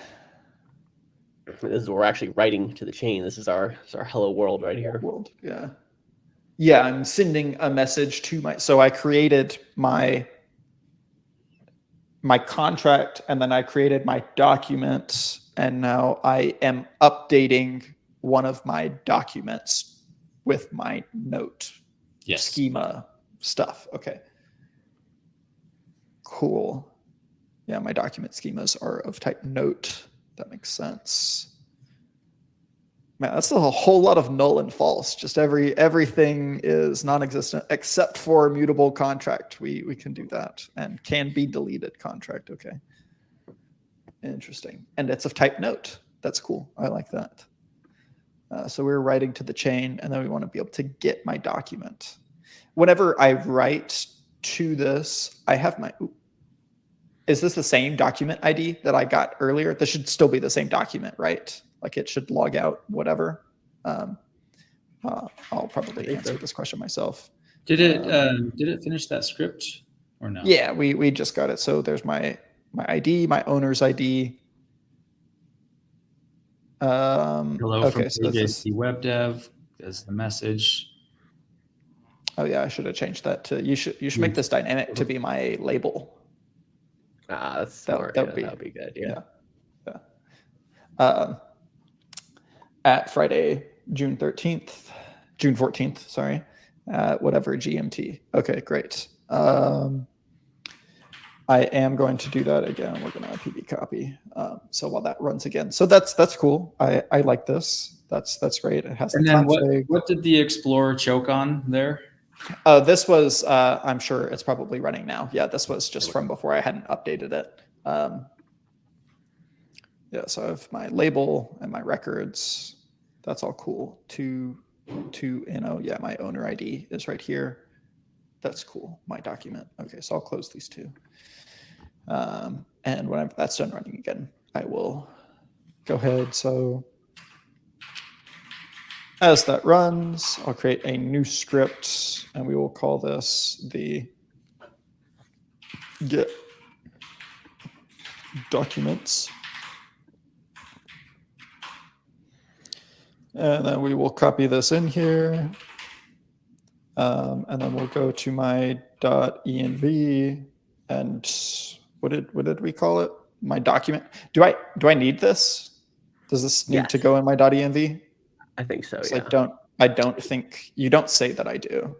This is where we're actually writing to the chain. This is our hello world right here. World, yeah. Yeah, I'm sending a message to so I created my contract, and then I created my document, and now I am updating one of my documents with my note schema stuff. Okay. Cool. Yeah, my document schemas are of type note. That makes sense. Man, that's a whole lot of null and false. Just everything is non-existent except for mutable contract. We can do that, and can be deleted contract. Okay, interesting. And it's of type note. That's cool. I like that. So we're writing to the chain, and then we want to be able to get my document. Whenever I write to this, I have my. Is this the same document ID that I got earlier? This should still be the same document, right? Like it should log out whatever. I'll probably answer this question myself. Did it finish that script or no? Yeah, we just got it. So there's my ID, my owner's ID. Hello from AJC Web Dev as the message. Oh yeah, I should have changed that to you should make this dynamic to be my label. That's smart. That would be good. Yeah. At Friday, June 14th, sorry, whatever GMT. Okay, great. I am going to do that again. We're going to PB copy. So while that runs again, so that's cool. I like this. That's great. It has. And then what did the Explorer choke on there? This was. I'm sure it's probably running now. Yeah, this was just from before I hadn't updated it. Yeah, so I have my label and my records. That's all cool. Yeah, my owner ID is right here. That's cool. My document. Okay, so I'll close these two. And when that's done running again, I will go ahead. So as that runs, I'll create a new script, and we will call this the get documents. And then we will copy this in here. And then we'll go to my .env, and what did we call it? My document. Do I need this? Does this need to go in my .env? I think so. Yeah. I don't think you don't say that I do.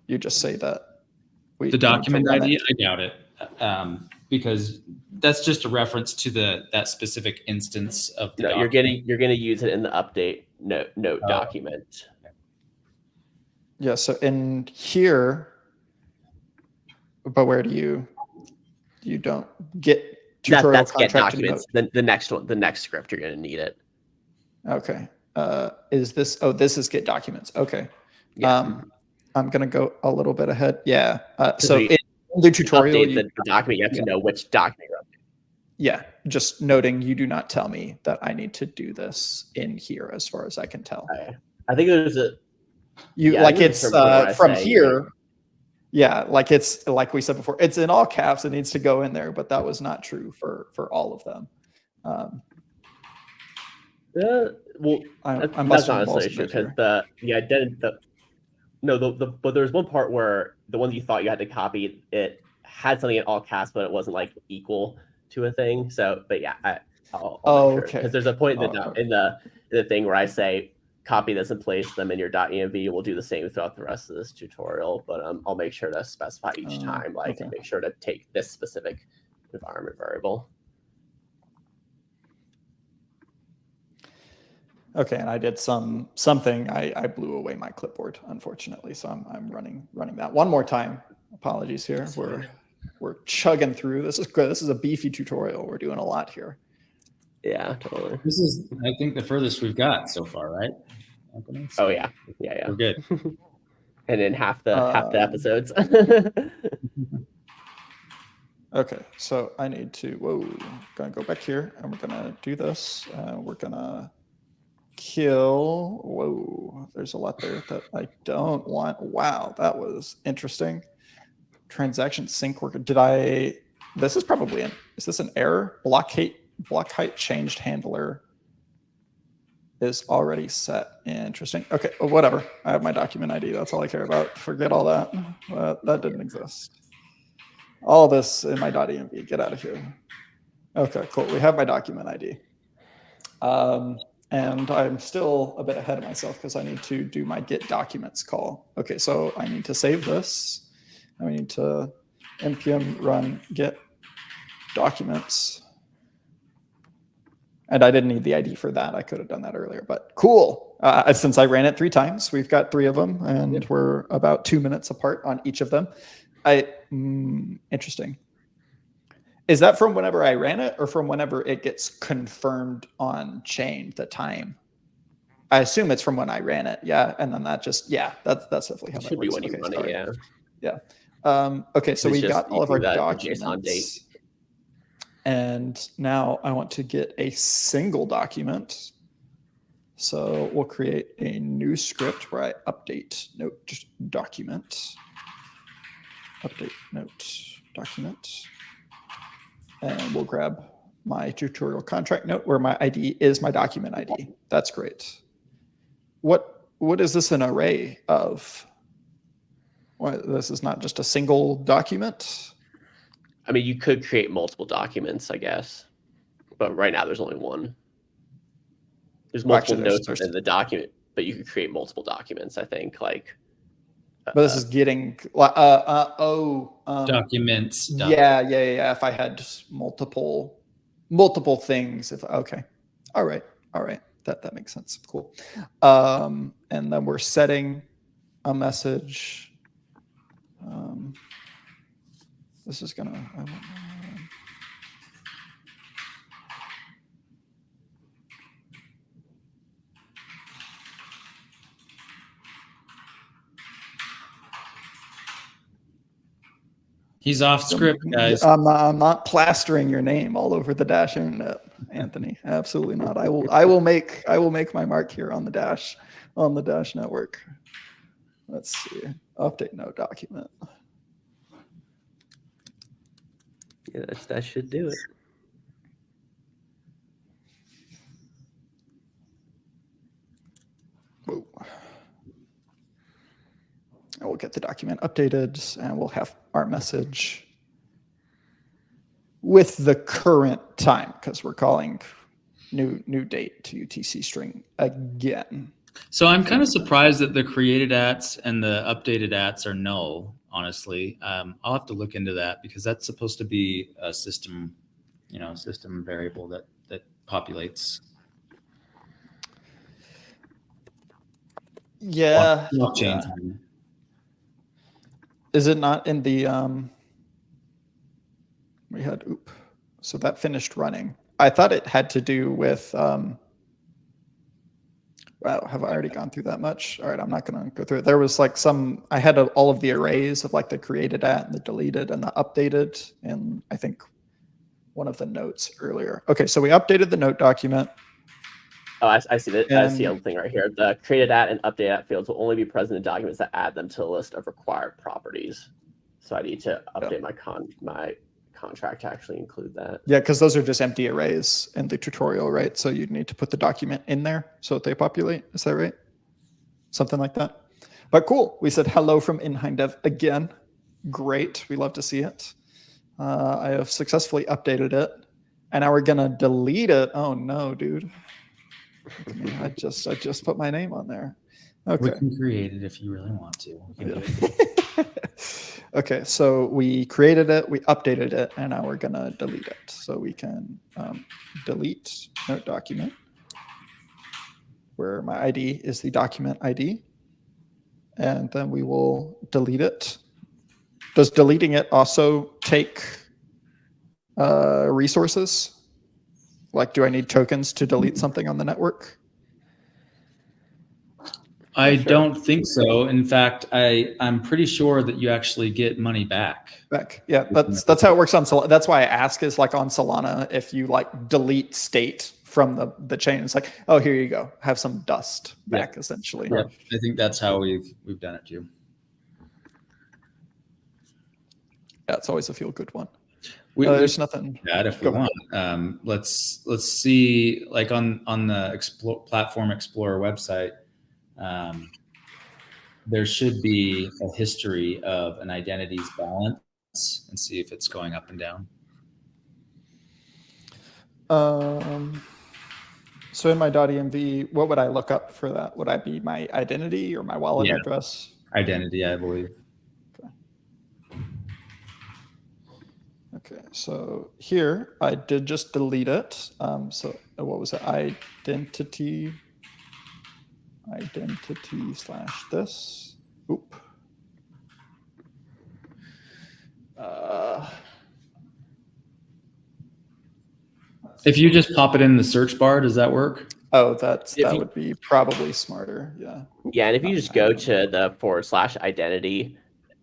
You just say that the document ID. I doubt it, because that's just a reference to that specific instance of the document. You're gonna use it in the update note document. Yeah. So in here, but where do you don't get tutorial that's contract get documents. The next one, the next script, you're gonna need it. Okay. Is this? Oh, this is get documents. Okay. Yeah. I'm gonna go a little bit ahead. Yeah. So in the tutorial, the document, you have to know which document you're updating. Yeah. Just noting, you do not tell me that I need to do this in here, as far as I can tell. I think there's it's from here. Yeah, like it's like we said before, it's in all caps. It needs to go in there, but that was not true for all of them. Well, that's not necessarily true, because but there's one part where the one you thought you had to copy, it had something in all caps, but it wasn't like equal to a thing. So, but yeah, I'll make sure, because there's a point in the thing where I say copy this and place them in your .env. We'll do the same throughout the rest of this tutorial, but I'll make sure to specify each time, make sure to take this specific environment variable. Okay, and I did something. I blew away my clipboard, unfortunately. So I'm running that one more time. Apologies here. We're chugging through. This is good. This is a beefy tutorial. We're doing a lot here. Yeah, totally. This is, I think, the furthest we've got so far, right? Oh yeah. We're good. And in half the episodes. Okay, so I need to gonna go back here, and we're gonna do this. We're gonna kill. There's a lot there that I don't want. Wow, that was interesting. Transaction sync worker. This is probably is this an error? Block height changed handler is already set. Interesting. Okay, whatever. I have my document ID. That's all I care about. Forget all that. That didn't exist. All this in my .env. Get out of here. Okay, cool. We have my document ID. And I'm still a bit ahead of myself because I need to do my get documents call. Okay, so I need to save this. I need to npm run get documents. And I didn't need the ID for that. I could have done that earlier, but cool. Since I ran it 3 times, we've got 3 of them, and we're about 2 minutes apart on each of them. Interesting. Is that from whenever I ran it, or from whenever it gets confirmed on chain, the time? I assume it's from when I ran it. Yeah. And then that just, that's definitely how It that should be works. when you run it, Yeah. Okay. So we got all of our documents. JSON date. And now I want to get a single document. So we'll create a new script where I update note document. Update note document. And we'll grab my tutorial contract note where my ID is my document ID. That's great. What is this an array of? Well, this is not just a single document. I mean, you could create multiple documents, I guess, but right now there's only one. There's multiple notes in the document, but you could create multiple documents, I think. Like, but this is getting documents. Yeah. If I had multiple things, okay, all right, that makes sense. Cool. And then we're setting a message. This is gonna. He's off script, guys. I'm not plastering your name all over the Dash internet, Anthony. Absolutely not. I will make my mark here on the Dash network. Let's see. Update no document. Yeah, that should do it. Whoa. And we'll get the document updated, and we'll have our message with the current time, because we're calling new date to UTC string again. So I'm kind of surprised that the created ats and the updated ats are null, honestly. I'll have to look into that, because that's supposed to be a system variable that populates. Yeah. Blockchain time. Is it not in the we had so that finished running. I thought it had to do with wow, have I already gone through that much? All right, I'm not going to go through it. There was like I had all of the arrays of like the created at and the deleted and the updated, and I think one of the notes earlier. Okay, so we updated the note document. Oh, I see that. I see a thing right here. The created at and update at fields will only be present in documents that add them to the list of required properties. So I need to update my contract to actually include that. Yeah, because those are just empty arrays in the tutorial, right? So you'd need to put the document in there so that they populate. Is that right? Something like that. But cool. We said hello from Hein Dev again. Great. We love to see it. I have successfully updated it, and now we're gonna delete it. Oh no, dude. I just put my name on there. Okay. We can create it if you really want to. Okay, so we created it, we updated it, and now we're gonna delete it. So we can delete note document, where my ID is the document ID, and then we will delete it. Does deleting it also take resources? Like, do I need tokens to delete something on the network? I don't think so. In fact, I'm pretty sure that you actually get money back. Yeah, that's how it works on Solana. That's why I ask is like on Solana, if you like delete state from the chain, it's like, oh, here you go, have some dust back, essentially. Yeah, I think that's how we've done it too. Yeah, it's always a feel good one. There's nothing. That if we want, let's see, like on the Platform Explorer website, there should be a history of an identity's balance, and see if it's going up and down. So in my .env, what would I look up for that? Would I be my identity or my wallet address? Identity, I believe. Okay, so here I did just delete it. So what was it? Identity / this. Oop. If you just pop it in the search bar, does that work? Oh, that would be probably smarter. Yeah. Yeah, and if you just go to the /identity,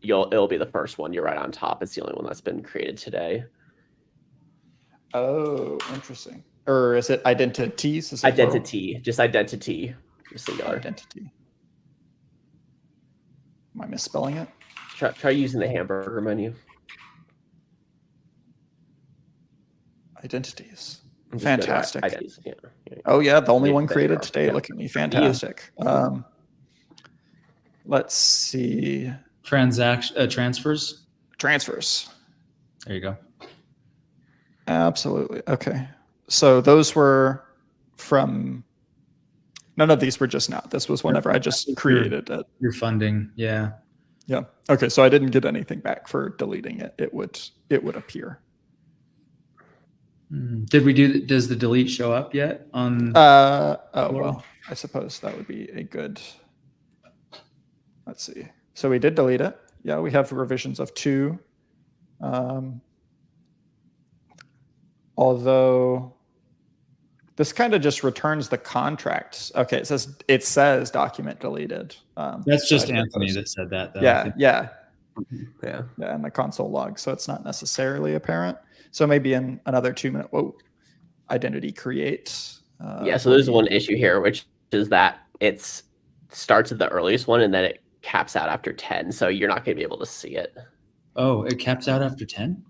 it'll be the first one. You're right on top. It's the only one that's been created today. Oh, interesting. Or is it identities? Is it identity, plural? just identity, singular. Identity. Am I misspelling it? Try using the hamburger menu. Identities. Just Fantastic. Identities. Yeah. Oh yeah, the only one created today. Yeah. Look at me, fantastic. Let's see. Transfers. There you go. Absolutely. Okay. So those were from. None of these were just now. This was whenever I just created it. Your funding, yeah. Yeah. Okay. So I didn't get anything back for deleting it. It would appear. Does the delete show up yet on? Well, I suppose that would be a good. Let's see. So we did delete it. Yeah, we have revisions of 2. Although this kind of just returns the contracts. Okay, it says document deleted. That's just Anthony that said that, though. Yeah, yeah, in the console log. So it's not necessarily apparent. So maybe in another 2 minute, identity create. Yeah, so there's one issue here, which is that it starts at the earliest one and then it caps out after 10. So you're not going to be able to see it. Oh, it caps out after 10?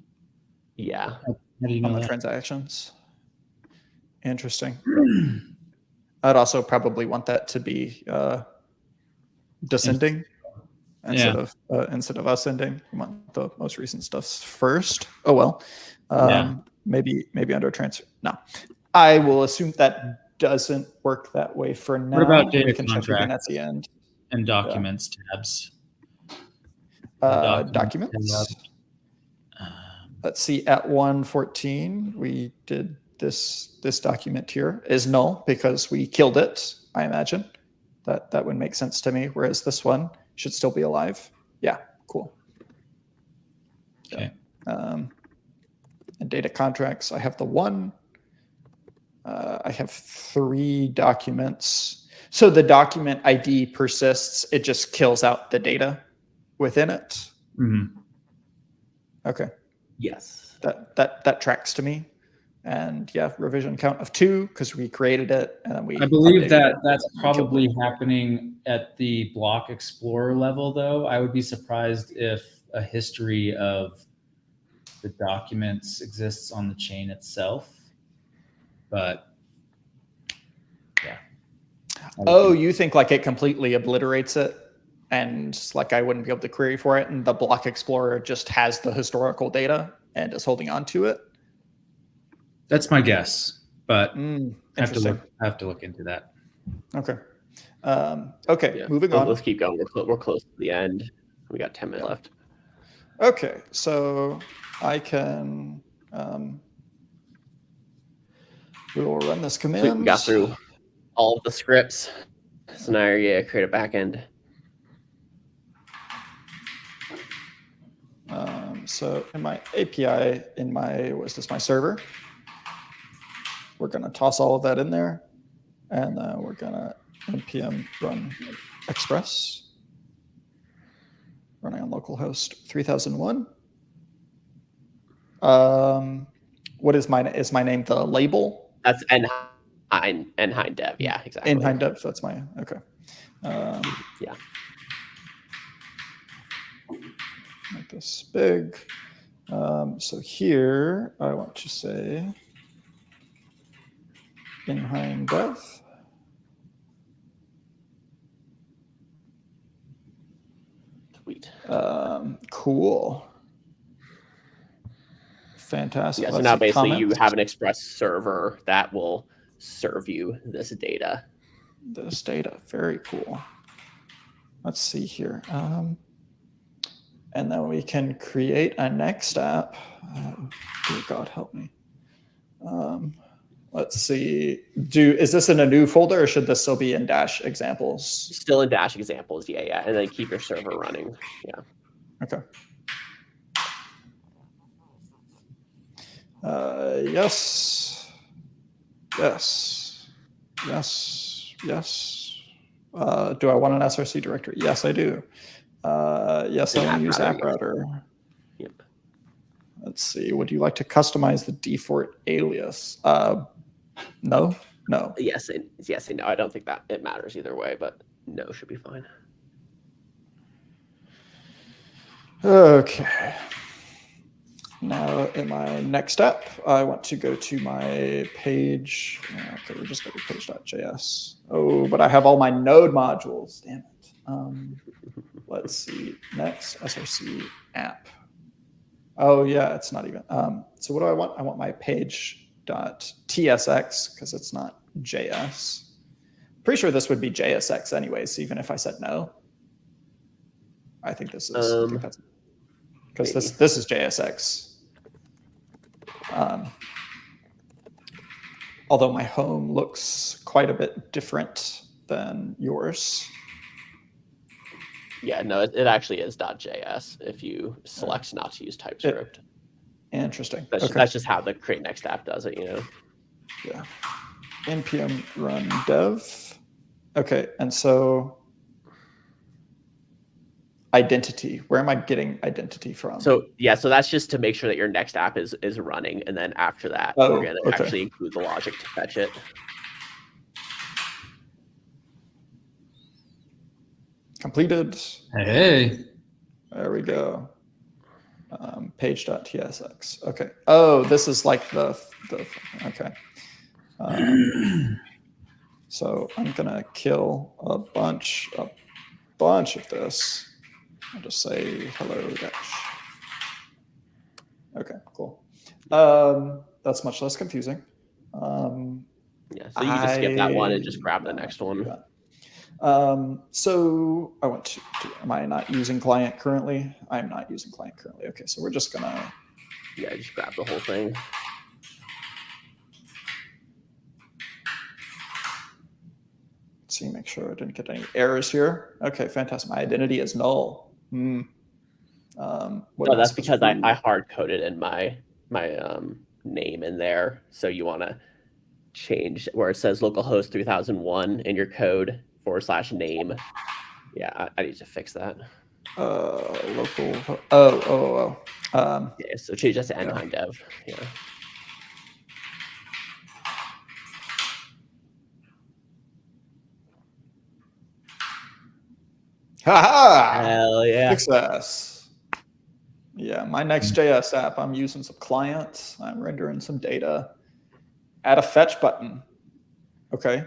Yeah. How do you know on the that? Transactions. Interesting. I'd also probably want that to be descending instead of ascending. We want the most recent stuff first. Oh well. Maybe under transfer. No, I will assume that doesn't work that way for now. What about data we can check again at contracts the end. and documents tabs? Documents. Let's see. At 114, we did this document here is null because we killed it. I imagine that would make sense to me. Whereas this one should still be alive. Yeah, cool. Okay. And data contracts, I have the 1. I have 3 documents. So the document ID persists. It just kills out the data within it. Mm-hmm. Okay. Yes. That tracks to me. And yeah, revision count of 2 because we created it and then we. I believe that's probably happening at the block explorer level, though. I would be surprised if a history of the documents exists on the chain itself. But yeah. Oh, you think like it completely obliterates it and like I wouldn't be able to query for it and the block explorer just has the historical data and is holding on to it? That's my guess, but I have to look into that. Okay. Okay, Yeah. moving on. Let's keep going. We're close to the end. We got 10 minutes left. Okay, so I can we will run this command. So we got through all of the scripts. So now you're gonna create a backend. So in my API, my server, we're gonna toss all of that in there, and we're gonna npm run express, running on localhost 3001. What is my name? The label? That's Hein dev. Yeah, exactly. Hein dev. That's my okay. Yeah. Make this big. So here I want to say in Hein dev. Sweet. Cool. Fantastic. Yeah, so now basically you have an Express server that will serve you this data. Very cool. Let's see here. And then we can create a next app. Dear God, help me. Let's see. Is this in a new folder, or should this still be in Dash examples? Still in Dash examples, yeah. And then keep your server running. Yeah. Okay. Yes. Yes. Yes. Yes. Do I want an SRC directory? Yes, I do. Yes, I want to use app router. Yep. Let's see. Would you like to customize the default alias? No. Yes and no. I don't think that it matters either way, but no should be fine. Okay. Now in my next step, I want to go to my page. Okay, we're just going to page.js. Oh, but I have all my node modules. Damn it. Let's see. Next, SRC app. Oh, yeah, it's not even. So what do I want? I want my page.tsx because it's not JS. Pretty sure this would be JSX anyways, even if I said no. I think this is. I think that's because this is JSX. Although my home looks quite a bit different than yours. Yeah, no, it actually is .js if you select not to use TypeScript. Interesting. That's just how the create next app does it, Yeah. npm run dev. Okay, and so identity. Where am I getting identity from? So that's just to make sure that your next app is running, and then after that, we're going to actually include the logic to fetch it. Completed. Hey. There we go. Page.tsx. Okay. Oh, this is like the okay. So I'm gonna kill a bunch of this. I'll just say hello Dash. Okay, cool. That's much less confusing. Yeah, so you can just skip that one and just grab the next one. So I want to, am I not using client currently? I'm not using client currently. Okay, so we're just gonna. Yeah, just grab the whole thing. Let's see, make sure I didn't get any errors here. Okay, fantastic. My identity is null. No, that's because I hard coded in my name in there. So you want to change where it says localhost 3001 in your code /name. Yeah, I need to fix that. Local. Yeah, so change that to Hein dev. Yeah. Ha-ha! Hell yeah. Success. Yeah, my next JS app, I'm using some clients. I'm rendering some data. Add a fetch button. Okay.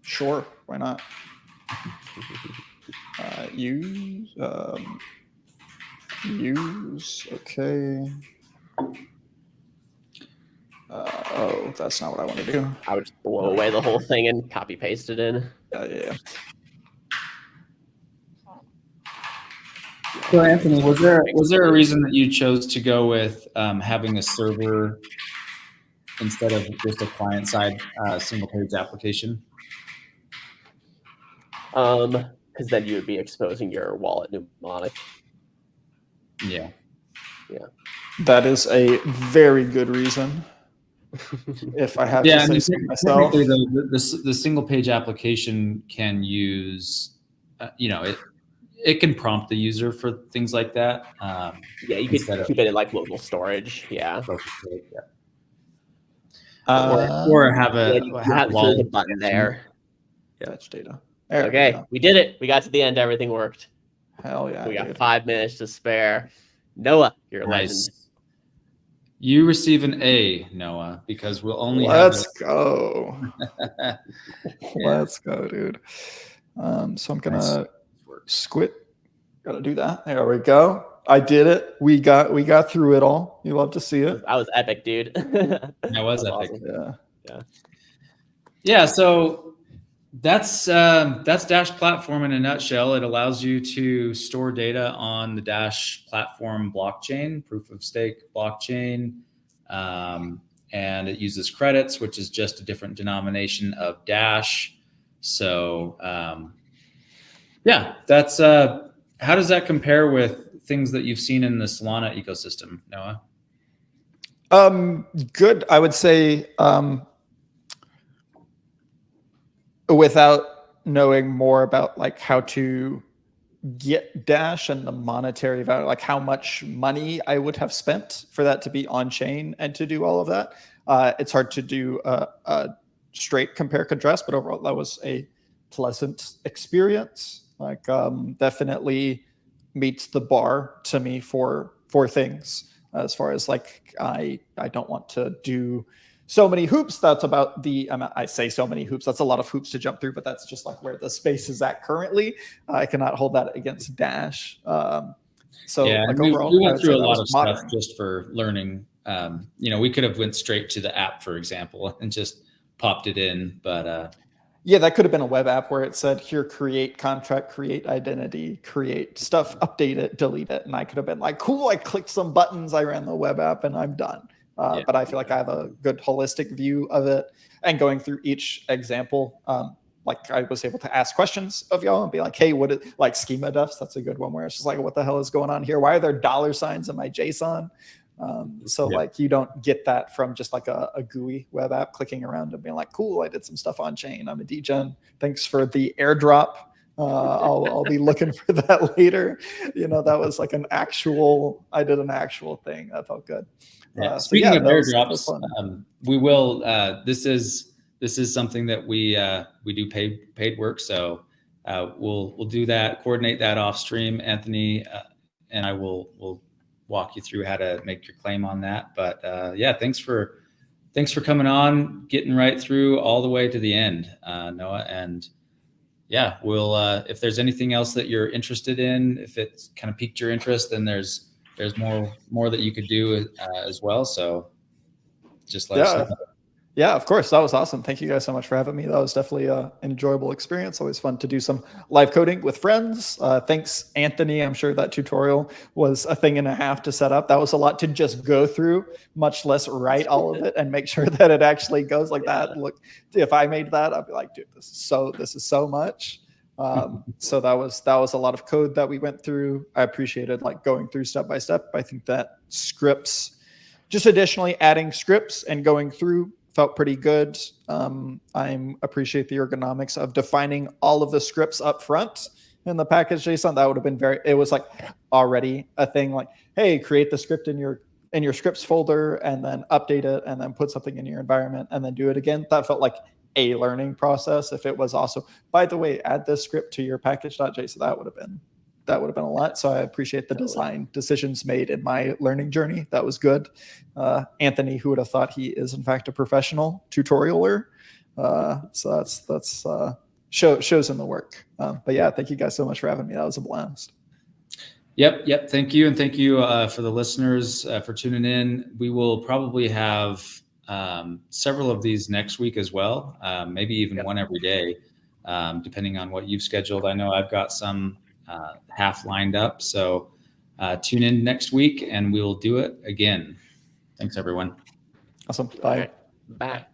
Sure, why not? Use, okay. Oh, that's not what I want to do. I would just blow away the whole thing and copy paste it in. Yeah. So Anthony, was there a reason that you chose to go with having a server instead of just a client-side single page application? Because then you would be exposing your wallet mnemonic. Yeah. That is a very good reason. If I have to say so myself. The single page application can use, it can prompt the user for things like that. Yeah, you could keep it in like local storage. Yeah. Or have a there's a button there. Fetch data. Okay, we did it. We got to the end. Everything worked. Hell yeah. We got 5 minutes to spare. Noah, you're a legend. You receive an A, Noah, because we'll only Let's go. Let's go, dude. So I'm gonna squid. Gotta do that. There we go. I did it. We got through it all. You love to see it. That was epic, dude. That was epic. Awesome. Yeah. Yeah. So That's Dash platform in a nutshell. It allows you to store data on the Dash platform blockchain, proof of stake blockchain. And it uses credits, which is just a different denomination of Dash. So yeah, that's how does that compare with things that you've seen in the Solana ecosystem, Noah? Good. I would say without knowing more about like how to get Dash and the monetary value, like how much money I would have spent for that to be on chain and to do all of that. It's hard to do a straight compare contrast, but overall that was a pleasant experience. Like definitely meets the bar to me for things as far as like I don't want to do so many hoops. That's about the I say so many hoops. That's a lot of hoops to jump through, but that's just like where the space is at currently. I cannot hold that against Dash. So yeah, like we overall, went through a lot of modern stuff just for learning. We could have went straight to the app, for example, and just popped it in, but yeah, that could have been a web app where it said, here, create contract, create identity, create stuff, update it, delete it. And I could have been like, cool, I clicked some buttons, I ran the web app, and I'm done. But I feel like I have a good holistic view of it. And going through each example, like I was able to ask questions of y'all and be like, hey, what is like schema defs? That's a good one where it's just like, what the hell is going on here? Why are there $ in my JSON? Like you don't get that from just like a GUI web app clicking around and being like, cool, I did some stuff on chain. I'm a degen. Thanks for the airdrop. I'll be looking for that later. That was like I did an actual thing. That felt good. Yeah. Speaking of airdrops, we will. This is something that we do paid work. So we'll do that, coordinate that off stream. Anthony and I will walk you through how to make your claim on that. But yeah, thanks for coming on, getting right through all the way to the end, Noah. And yeah, we'll if there's anything else that you're interested in, if it's kind of piqued your interest, then there's more that you could do as well. So just let us know. Yeah, of course. That was awesome. Thank you guys so much for having me. That was definitely an enjoyable experience. Always fun to do some live coding with friends. Thanks, Anthony. I'm sure that tutorial was a thing and a half to set up. That was a lot to just go through, much less write all of it and make sure that it actually goes like that. Look, if I made that, I'd be like, dude, this is so much. So that was a lot of code that we went through. I appreciated like going through step by step. I think that scripts, just additionally adding scripts and going through felt pretty good. I appreciate the ergonomics of defining all of the scripts up front in the package JSON. That would have been it was like already a thing like, hey, create the script in your scripts folder and then update it and then put something in your environment and then do it again. That felt like a learning process. If it was also, by the way, add this script to your package.json, that would have been a lot. So I appreciate the design decisions made in my learning journey. That was good. Anthony, who would have thought he is in fact a professional tutorialer. So that's shows in the work. But yeah, thank you guys so much for having me. That was a blast. Yep. Thank you. And thank you for the listeners for tuning in. We will probably have several of these next week as well. Maybe even one every day, depending on what you've scheduled. I know I've got some half lined up. So tune in next week and we'll do it again. Thanks, everyone. Awesome. Bye. Bye.